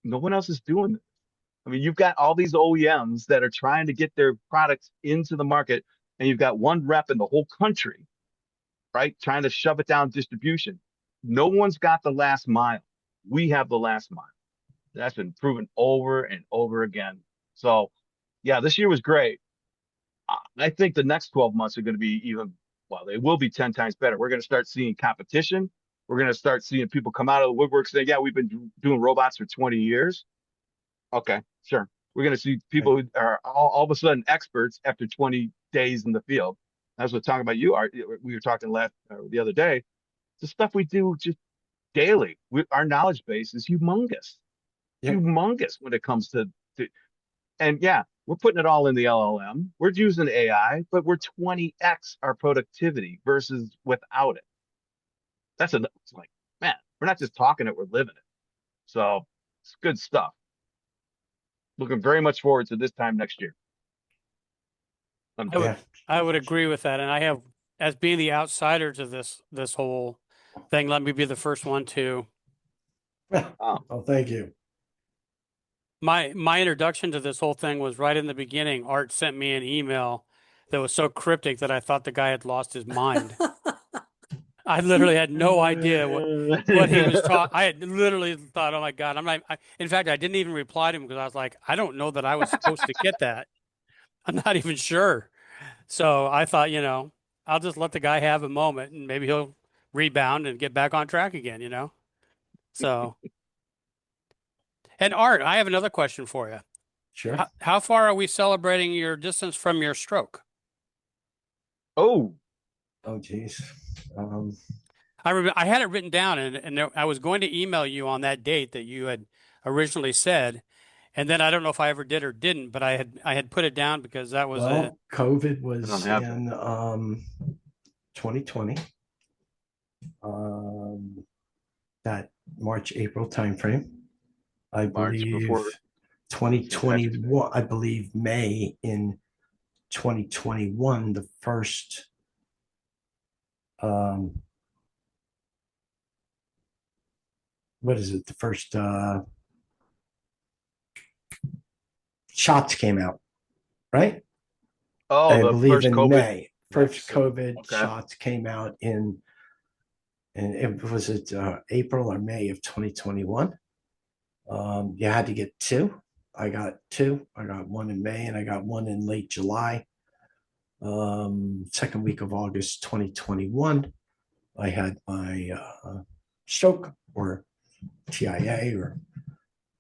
no one else is doing this. I mean, you've got all these OEMs that are trying to get their products into the market, and you've got one rep in the whole country, right, trying to shove it down distribution. No one's got the last mile. We have the last mile. That's been proven over and over again. So, yeah, this year was great. I think the next 12 months are going to be they will be 10 times better. We're going to start seeing competition. We're going to start seeing people come out of the woodwork saying, yeah, we've been doing robots for 20 years. Okay, sure. We're going to see people who are all of a sudden experts after 20 days in the field. That's what talking about you, Art. We were talking the other day. The stuff we do just daily. Our knowledge base is humongous. Yep. Humongous when it comes to and yeah, we're putting it all in the LLM. We're using AI, but we're 20x our productivity versus without it. It's like, man, we're not just talking it, we're living it. So it's good stuff. Looking very much forward to this time next year. I would agree with that. And I have, as being the outsider to this whole thing, let me be the first one to. Oh, thank you. My introduction to this whole thing was right in the beginning. Art sent me an email that was so cryptic that I thought the guy had lost his mind. I literally had no idea what he was talking. I had literally thought, "Oh my God!" In fact, I didn't even reply to him because I was like, "I don't know that I was supposed to get that. I'm not even sure." So I thought, I'll just let the guy have a moment, and maybe he'll rebound and get back on track again. So. And Art, I have another question for you. Sure. How far are we celebrating your distance from your stroke? Oh, geez. I remember I had it written down, and I was going to email you on that date that you had originally said, and then I don't know if I ever did or didn't, but I had put it down because that was COVID was in 2020. That March, April timeframe. I believe 2021, I believe May in 2021, the first what is it? The first shots came out, right? Oh, I the believe first in COVID May. First vaccine. COVID Okay. shots came out in, and it was it April or May of 2021. You had to get two. I got two. I got one in May and I got one in late July. Second week of August 2021, I had my stroke or TIA or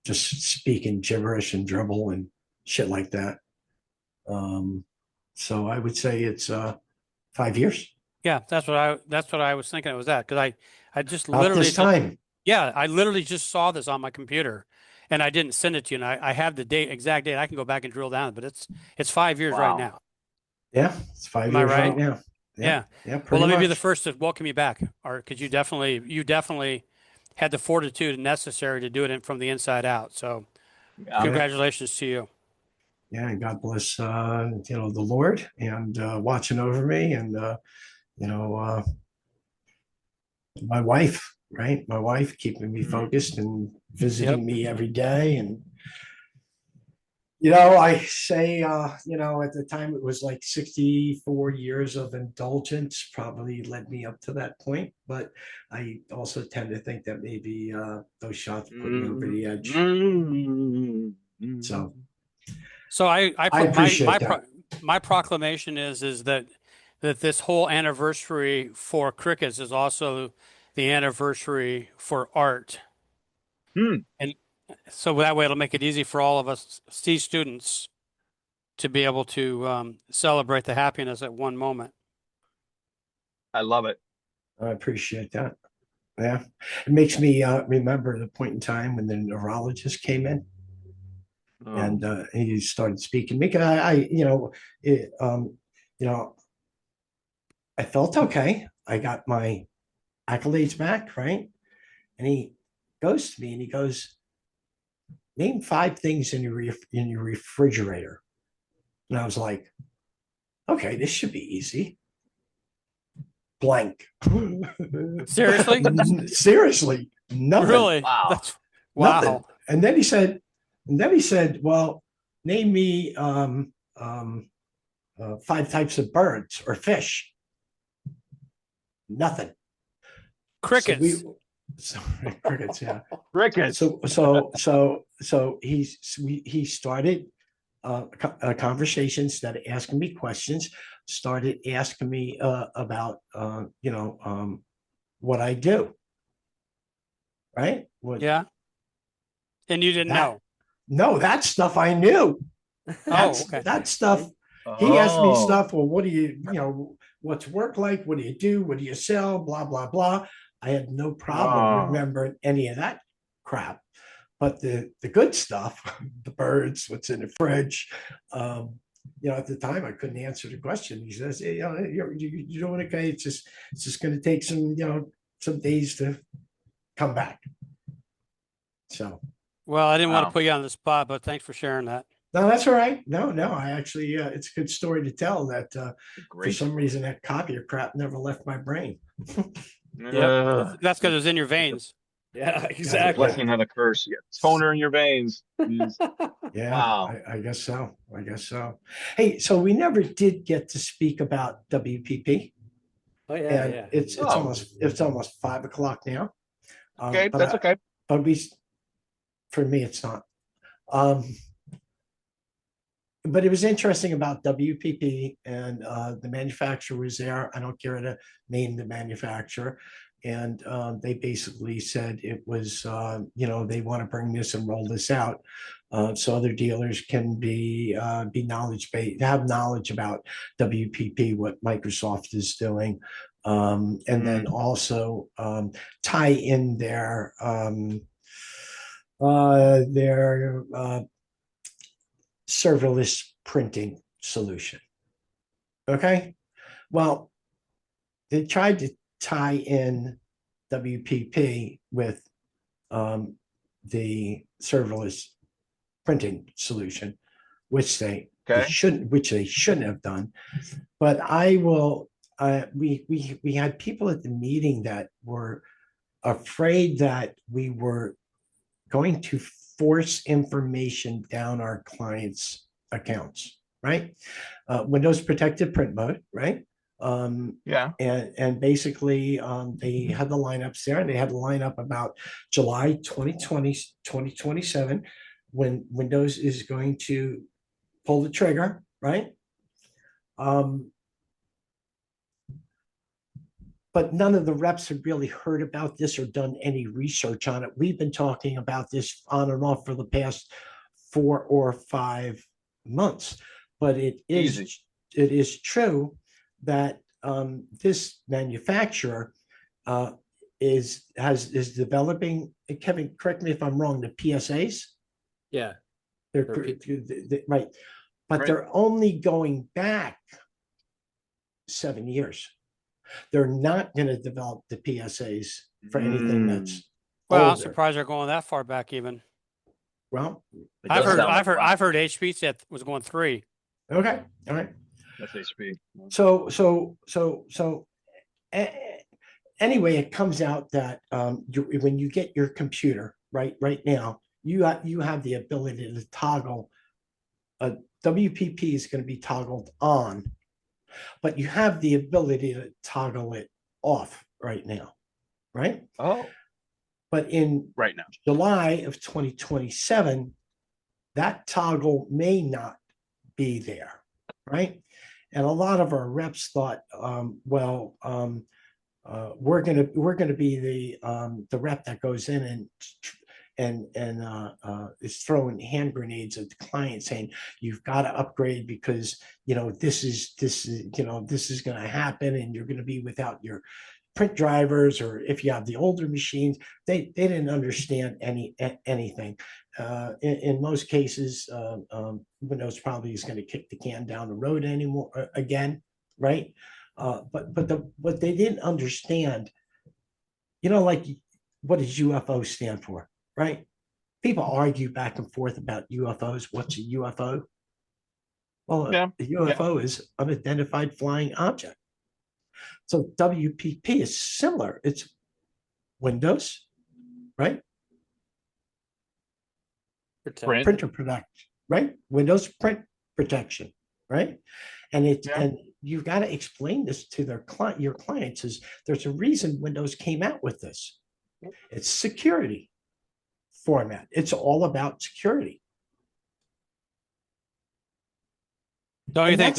just speaking gibberish and dribble and shit like that. So I would say it's 5 years. Yeah, that's what I was thinking it was that because I just About literally this time. yeah, I literally just saw this on my computer and I didn't send it to you. And I have the exact date. I can go back and drill down, but it's 5 years right Wow. now. Yeah, it's 5 Am I years right? right now. Yeah. Yeah, Well, pretty let me be the much. first to welcome you back, or because you definitely had the fortitude necessary to do it from the inside out. So Yeah. congratulations to you. Yeah, and God bless the Lord and watching over me and my wife, right? My wife keeping me focused and visiting me every day. And I say at the time it was like 64 years of indulgence probably led me up to that point. But I also tend to think that maybe those shots put me over the edge. So I appreciate that. my proclamation is that this whole anniversary for crickets is also the anniversary for art. And so that way it'll make it easy for all of us C students to be able to celebrate the happiness at one moment. I love it. I appreciate that. Yeah, it makes me remember the point in time when the neurologist came in. And he started speaking to me. I felt okay. I got my accolades back, right? And he goes to me and he goes, "Name 5 things in your refrigerator." And I was like, "Okay, this should be easy." Blank. Seriously? Seriously, nothing. Really? Wow. Wow. Nothing. And then he said, "Well, name me 5 types of birds or fish." Nothing. Crickets. Crickets, yeah. Crickets. So he started a conversation, instead of asking me questions, started asking me about what I do. Right? Yeah. And you didn't know. No, that stuff I knew. Okay. That stuff. He asked me stuff. Well, what do what's work like? What do you do? What do you sell? Blah, blah, blah. I had no problem remembering any of that crap. But the good stuff, the birds, what's in the fridge, at the time I couldn't answer the question. He says, "Hey, you're doing okay. It's just going to take some days to come back." So. Well, I didn't want to put you on the spot, but thanks for sharing that. No, that's all right. No, I actually, it's a good story to tell that for some reason that copier crap never left my brain. Yeah, that's because it was in your veins. Yeah, A exactly. blessing and a curse. You got toner in your veins. Yeah, Wow. I guess so. Hey, so we never did get to speak about WPP. Oh yeah, and yeah. It's almost 5 o'clock now. Okay, that's okay. But for me, it's not. But it was interesting about WPP, and the manufacturer was there. I don't care to name the manufacturer. And they basically said it was, they want to bring this and roll this out so other dealers can be knowledge-based, have knowledge about WPP, what Microsoft is doing, and then also tie in their serverless printing solution. Okay. Well, they tried to tie in WPP with the serverless printing solution, which they Okay. shouldn't have done. But I will. We had people at the meeting that were afraid that we were going to force information down our clients' accounts, right? Windows protected print mode, right? Yeah. And basically they had the lineups there, and they had the lineup about July 2020, 2027, when Windows is going to pull the trigger, right? But none of the reps have really heard about this or done any research on it. We've been talking about this on and off for the past 4 or 5 months, but it Easy. is true that this manufacturer is developing. Kevin, correct me if I'm wrong. The PSAs, Yeah. they're right, but Right. they're only going back 7 years. They're not going to develop the PSAs for anything that's Well, I'm older. surprised they're going that far back even. Well, It I've does heard sound like wow. I've heard HP said was going 3. okay, all right. That's HP. So anyway, it comes out that when you get your computer right now, you have the ability to toggle. WPP is going to be toggled on, but you have the ability to toggle it off right now, right? Oh, But in right now. July of 2027, that toggle may not be there, right? And a lot of our reps thought, we're gonna be the rep that goes in and is throwing hand grenades at the client, saying you've got to upgrade because this is going to happen, and you're going to be without your print drivers, or if you have the older machines. They didn't understand anything. In most cases, Windows probably is going to kick the can down the road again, right? But what they didn't understand, like, what does UFO stand for, right? People argue back and forth about UFOs. What's a UFO? Well, Yeah. a UFO is unidentified flying object. So WPP is similar. It's Windows, right? Print. Printer production, right? Windows print protection, right? And and you've got to explain this to your clients. Is there's a reason Windows came out with this. It's security format. It's all about security. Don't you think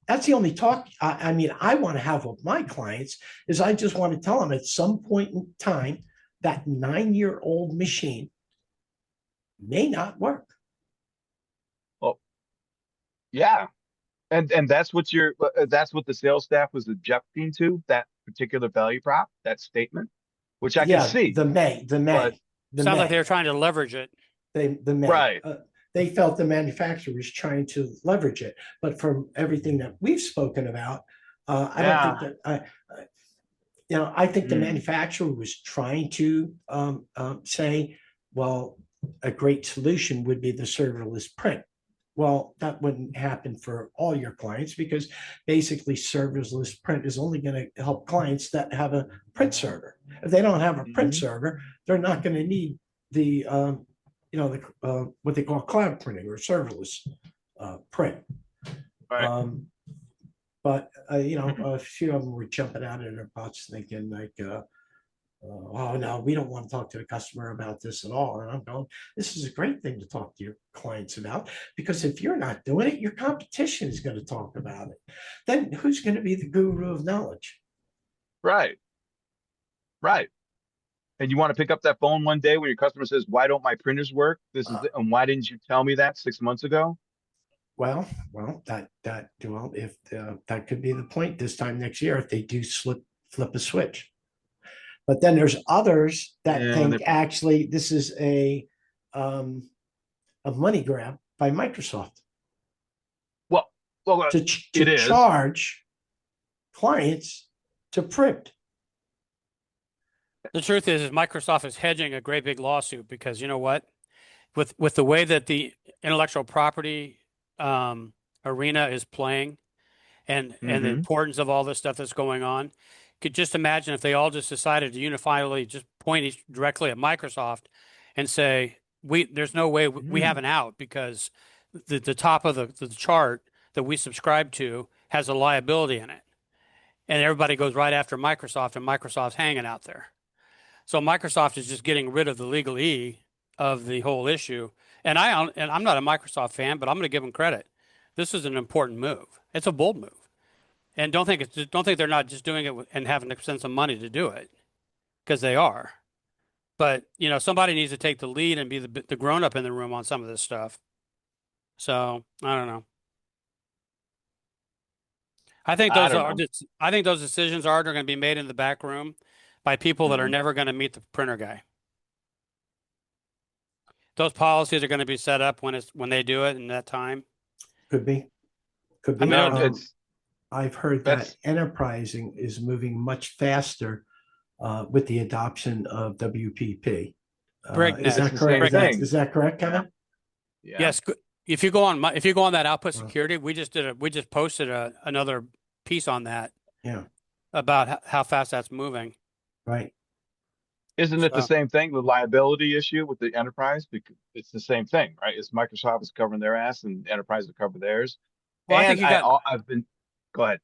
that's the only talk I want to have with my clients. Is I just want to tell them at some point in time that 9-year-old machine may not work. Oh, yeah. And that's what the sales staff was objecting to, that particular value prop, that statement, which I can see. The May. sounds like they were trying to leverage it. Right. They felt the manufacturer was trying to leverage it, but from everything that we've spoken about, I don't think that I think the manufacturer was trying to say, well, a great solution would be the serverless print. Well, that wouldn't happen for all your clients, because basically serverless print is only going to help clients that have a print server. If they don't have a print server, they're not going to need the what they call cloud printing or serverless print. Right. But a few of them were jumping out of their butts thinking like, oh no, we don't want to talk to the customer about this at all. And I'm going, this is a great thing to talk to your clients about, because if you're not doing it, your competition is going to talk about it. Then who's going to be the guru of knowledge? Right. And you want to pick up that phone one day when your customer says, why don't my printers work? And why didn't you tell me that 6 months ago? Well, if that could be the point this time next year, if they do flip a switch. But then there's others that think actually this is a money grab by Microsoft. Well, to charge clients to print. The truth is Microsoft is hedging a great big lawsuit, because you know what? with the way that the intellectual property arena is playing and the Mm-hmm. importance of all this stuff that's going on. Could just imagine if they all just decided to unifiedly just point directly at Microsoft and say, there's no way we have an out because the top of the chart that we subscribe to has a liability in it. And everybody goes right after Microsoft, and Microsoft's hanging out there. So Microsoft is just getting rid of the legalese of the whole issue. And I'm not a Microsoft fan, but I'm going to give them credit. This is an important move. It's a bold move. And don't think they're not just doing it and having to spend some money to do it, because they are. But somebody needs to take the lead and be the grown up in the room on some of this stuff. So I don't know. I think I those don't are know. I think those decisions are going to be made in the back room by people that are Mhm. never going to meet the printer guy. Those policies are going to be set up when they do it in that time. Could be. Could I be. mean, No, it's I've heard that that's enterprising is moving much faster with the adoption of WPP. Is breakneck. it's that the correct? same thing. Is that correct, Kevin? Yeah. Yes, if you go on that output Uh, security, we just posted another piece on that Yeah, about how fast that's moving. right. Isn't it the So same thing, the liability issue with the enterprise? Because it's the same thing, right? It's Microsoft is covering their ass and enterprise will cover theirs. well, I think And you got. I've been, go ahead.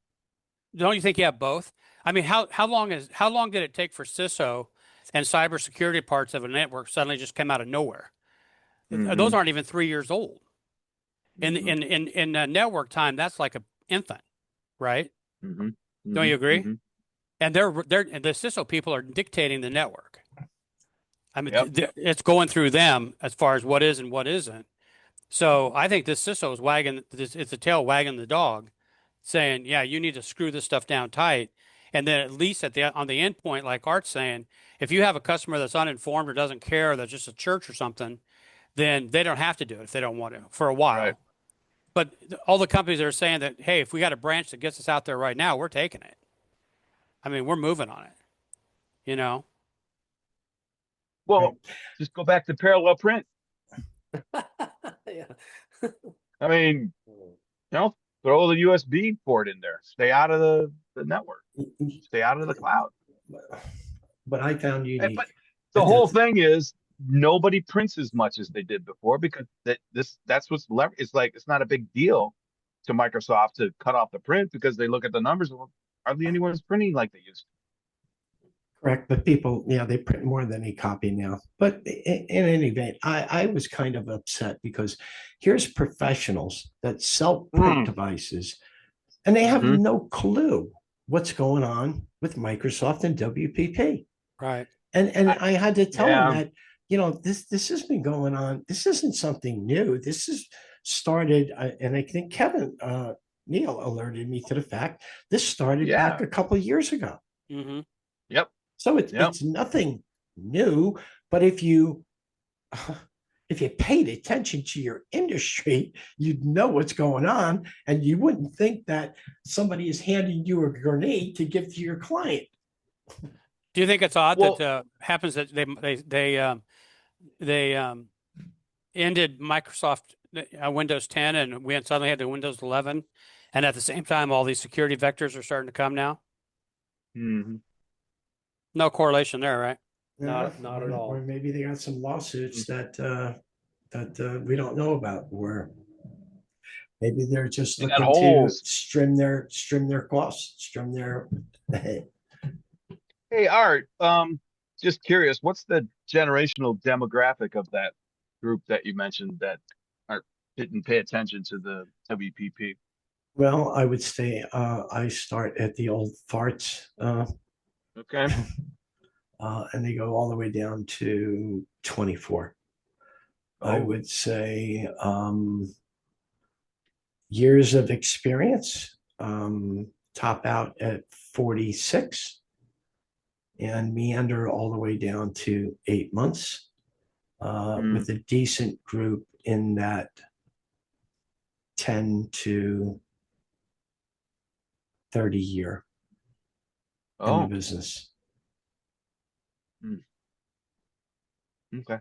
Don't you think you have both? I mean, how long did it take for CISO and cybersecurity parts of a network suddenly just come out of nowhere? Mm-hmm. Those aren't even 3 years old. In Mm-hmm. network time, that's like a infant, right? Mm-hmm. Don't you Mm-hmm. agree? Mm-hmm. And the CISO people are dictating the network. I mean, Yep. it's going through them as far as what is and what isn't. So I think this CISO is it's a tail wagging the dog, saying, "Yeah, you need to screw this stuff down tight." And then at least on the endpoint, like Art's saying, if you have a customer that's uninformed or doesn't care, or that's just a church or something, then they don't have to do it if they don't want to for a Right. while. But all the companies are saying that, hey, if we got a branch that gets us out there right now, we're taking it. I mean, we're moving on it, you know? Right. Well, just go back to parallel print. Yeah. I mean, throw the USB port in there. Stay out of the network. Stay out of the cloud. But I found But unique. the But whole thing is nobody prints as much as they did before because that's what's left. It's like it's not a big deal to Microsoft to cut off the print because they look at the numbers. Well, hardly anyone's printing like they used to. Correct, but people, they print more than a copy now. But in any event, I was kind of upset because here's professionals that sell print Mm. devices and they have Hmm. no clue what's going on with Microsoft and WPP. Right. And I had to tell them Yeah. that, this has been going on. This isn't something new. This is started, and I think Kevin Neil alerted me to the fact this started back Yeah. a couple of years ago. Mm-hmm. Yep. So it's Yep. it's nothing new, but if you paid attention to your industry, you'd know what's going on, and you wouldn't think that somebody is handing you a grenade to give to your client. Do you think it's odd Well, that happens that they ended Microsoft Windows 10 and we suddenly had the Windows 11, and at the same time, all these security vectors are starting to come now? mhm. No correlation there, right? Not at all. Or maybe they got some lawsuits that we don't know about, or maybe they're just They got looking to holes. trim their costs, trim their. Hey, Art. Just curious, what's the generational demographic of that group that you mentioned that didn't pay attention to the WPP? Well, I would say I start at the old farts, Okay. and they go all the way down to 24. I Oh. would say years of experience, top out at 46, and meander all the way down to 8 months, Mm. with a decent group in that 10 to 30 year in the Oh. business. Okay.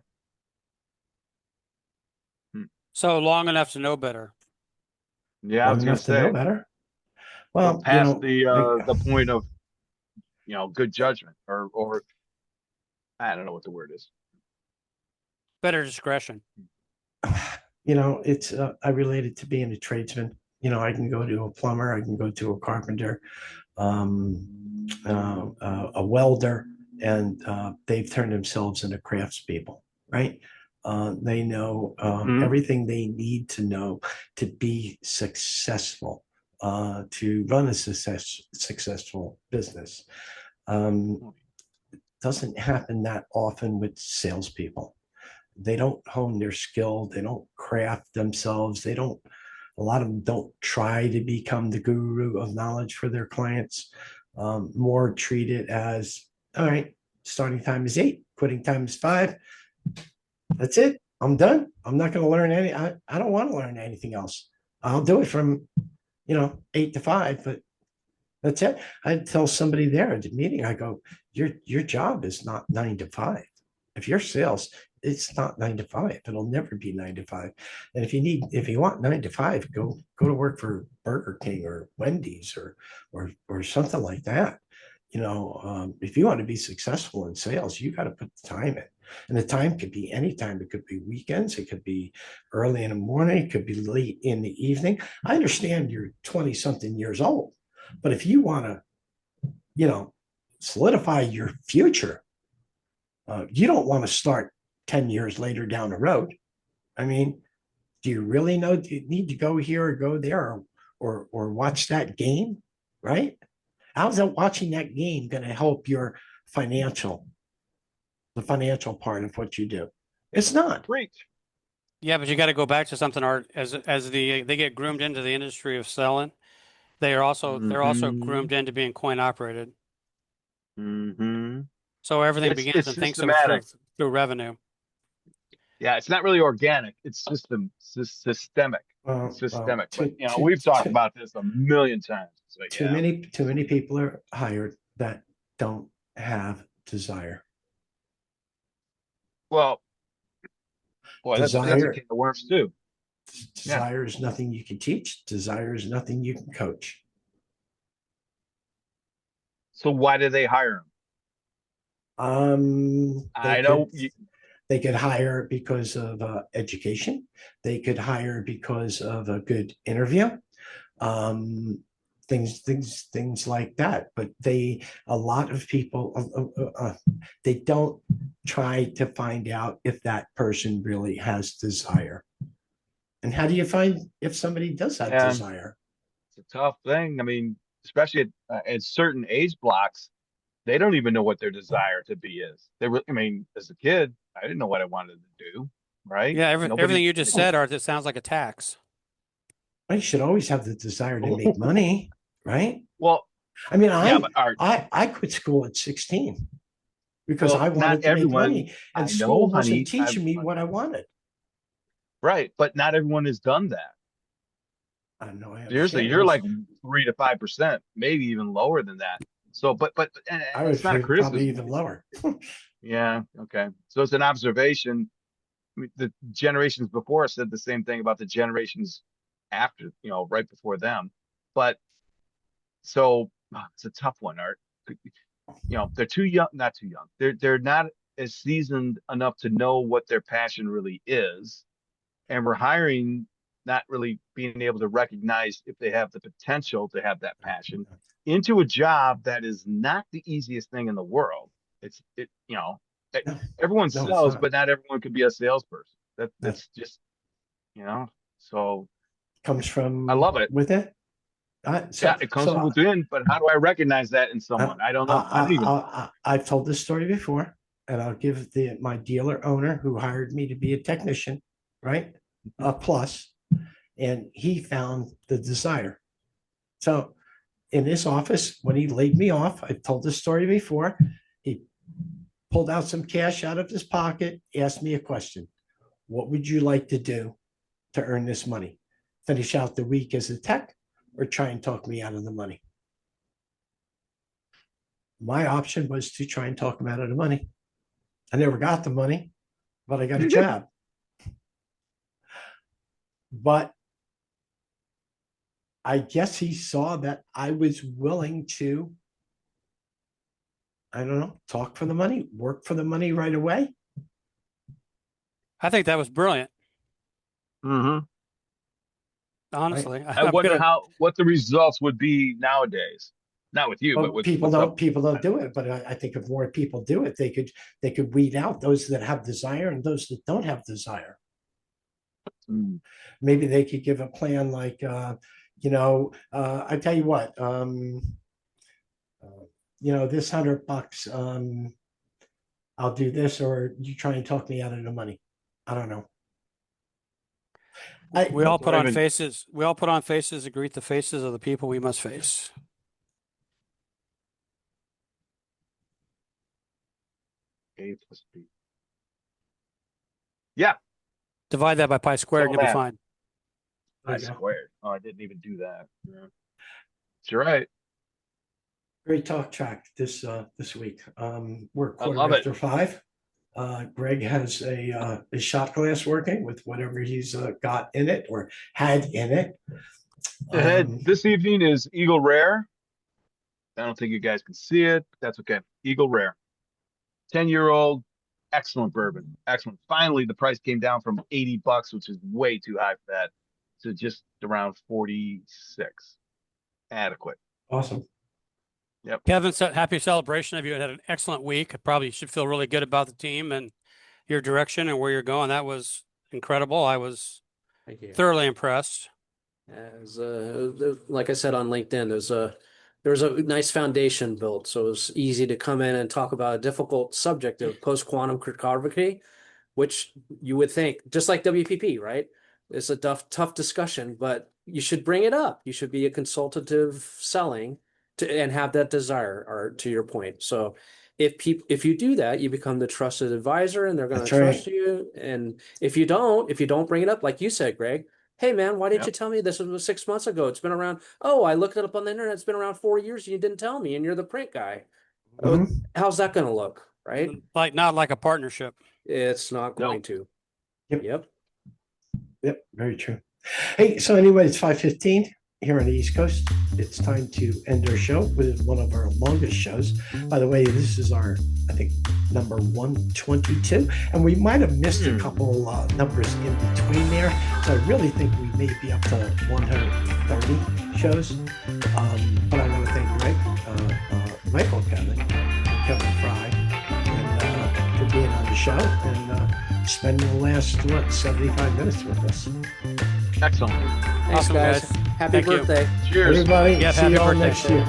So long enough to know better. Yeah, I Long was going enough to to know say, better. but Well, past the point of, good judgment or I don't know what the word is. Better discretion. it's I relate it to being a tradesman. I can go to a plumber, I can go to a carpenter, a welder, and they've turned themselves into craftspeople, right? They know Mhm. everything they need to know to be successful, to run a successful business. Doesn't happen that often with salespeople. They don't hone their skill. They don't craft themselves. A lot of them don't try to become the guru of knowledge for their clients. More treat it as, all right, starting time is 8, quitting time is 5. That's it. I'm done. I'm not going to learn I don't want to learn anything else. I'll do it from, 8 to 5, but that's it. I tell somebody there at the meeting, I go, your job is not 9 to 5. If you're sales, it's not 9 to 5. It'll never be 9 to 5. And if you want 9 to 5, go to work for Burger King or Wendy's or something like that. If you want to be successful in sales, you got to put the time in. And the time could be any time. It could be weekends. It could be early in the morning. It could be late in the evening. I understand you're 20 something years old, but if you want to, solidify your future, you don't want to start 10 years later down the road. I mean, do you really know? Do you need to go here or go there or watch that game, right? How's that watching that game going to help the financial part of what you do? It's not. Preach. Yeah, but you got to go back to something, Art, as they get groomed into the industry of selling. They're also Mhm. groomed into being coin operated. Mhm. So everything It's begins and thinks of it through systematic. through revenue. Yeah, it's not really organic. It's systemic. It's Well, systemic. But we've talked about this a million times. So yeah. too many people are hired that don't have desire. Well, boy, that's a Desire can of worms too. Yeah. Desire is nothing you can teach. Desire is nothing you can coach. So why do they hire him? They I know could you, they could hire because of education. They could hire because of a good interview. Um, things like that. But a lot of people, they don't try to find out if that person really has desire. And how do you find if somebody does have yeah, desire? it's a tough thing. I mean, especially at certain age blocks, they don't even know what their desire to be is. I mean, as a kid, I didn't know what I wanted to do, right? Yeah, Nobody. everything you just said, Art, it sounds like a tax. I should always have the desire to make money, right? Well, I mean, yeah, but art. I quit school at 16 because Well, I not wanted to make everyone. money, and I know, school wasn't honey. teaching me what I wanted. Right, but not everyone has done that. I know I Seriously, understand. you're like 3 to 5%, maybe even lower than that. So, but and I it's was not a probably criticism. even lower. Yeah, okay. So it's an observation. I mean, the generations before us said the same thing about the generations after, right before them. But so it's a tough one, Art. They're too young, not too young. They're not as seasoned enough to know what their passion really is, and we're hiring not really being able to recognize if they have the potential to have that passion into a job that is not the easiest thing in the world. It's it you know e- No, Everyone no, it's sells, not. but not everyone could be a salesperson. No, That's just so comes I from love it. with it. Yeah, it comes from within, but how do I recognize that in someone? I don't know. I don't even know. I've told this story before, and I'll give my dealer owner who hired me to be a technician, right, a plus, and he found the desire. So in his office, when he laid me off, I've told this story before. He pulled out some cash out of his pocket, asked me a question: "What would you like to do to earn this money? Finish out the week as a tech, or try and talk me out of the money?" My option was to try and talk him out of the money. I never got the money, but I got a job. but I guess he saw that I was willing to, I don't know, talk for the money, work for the money right away. I think that was brilliant. Mm-hmm. Honestly, I wonder what the results would be nowadays. Not with you, but Well, with people some- don't do it, but I think if more people do it, they could weed out those that have desire and those that don't have desire. Mm. Maybe they could give a plan like, I tell you what, this $100, I'll do this, or you try and talk me out of the money. I don't know. we all put on even- faces. We all put on faces to greet the faces of the people we must face. A plus B. Yeah, Divide that by pi squared, and all you'll be that. fine. There I you go. squared. Oh, I didn't even do that. Yeah. You're right. Great talk track this week. We're I quarter love it. after 5. Greg has a shot glass working with whatever he's got in it or had in it. Ahead this evening is Eagle Rare. I don't think you guys can see it, but that's okay. Eagle Rare. 10-year-old, excellent bourbon. Excellent. Finally, the price came down from $80, which is way too high for that, to just around 46. Adequate. Awesome. Kevin, happy celebration of you. Had an excellent week. Probably should feel really good about the team and your direction and where you're going. That was incredible. I was Thank you. thoroughly impressed. As like I said on LinkedIn, there's a nice foundation built, so it's easy to come in and talk about a difficult subject of post-quantum cryptography, which you would think, just like WPP, right? It's a tough discussion, but you should bring it up. You should be a consultative selling and have that desire, or to your point. So if you do that, you become the trusted advisor, and they're going to trust you. And if you don't bring it up, like you said, Greg, hey man, why didn't you tell me this was 6 months ago? It's been around. Oh, I looked it up on the internet. It's been around 4 years, and you didn't tell me, and you're the print guy. Mhm. Oh, how's that going to look, right? Not like a partnership. It's not going to. Yep. Very true. Hey, so anyway, it's 5:15 here on the East Coast. It's time to end our show with one of our longest shows. By the way, this is our, I think, number 122, and we might have missed a couple numbers in between there. So I really think we may be up to 130 shows. But I want to thank Greg, Michael, Kevin Fry, and for being on the show and spending the last 75 minutes with us. Excellent. Thanks, Awesome, guys. guys. Happy Thank you. birthday. Cheers. Everybody, Yeah, see happy you all birthday. next year.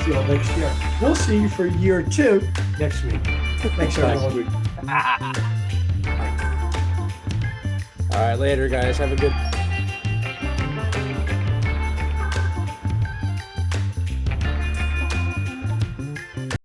See you all next year. We'll see you for year 2 next week. Thanks, everyone. All right, later, guys. Have a good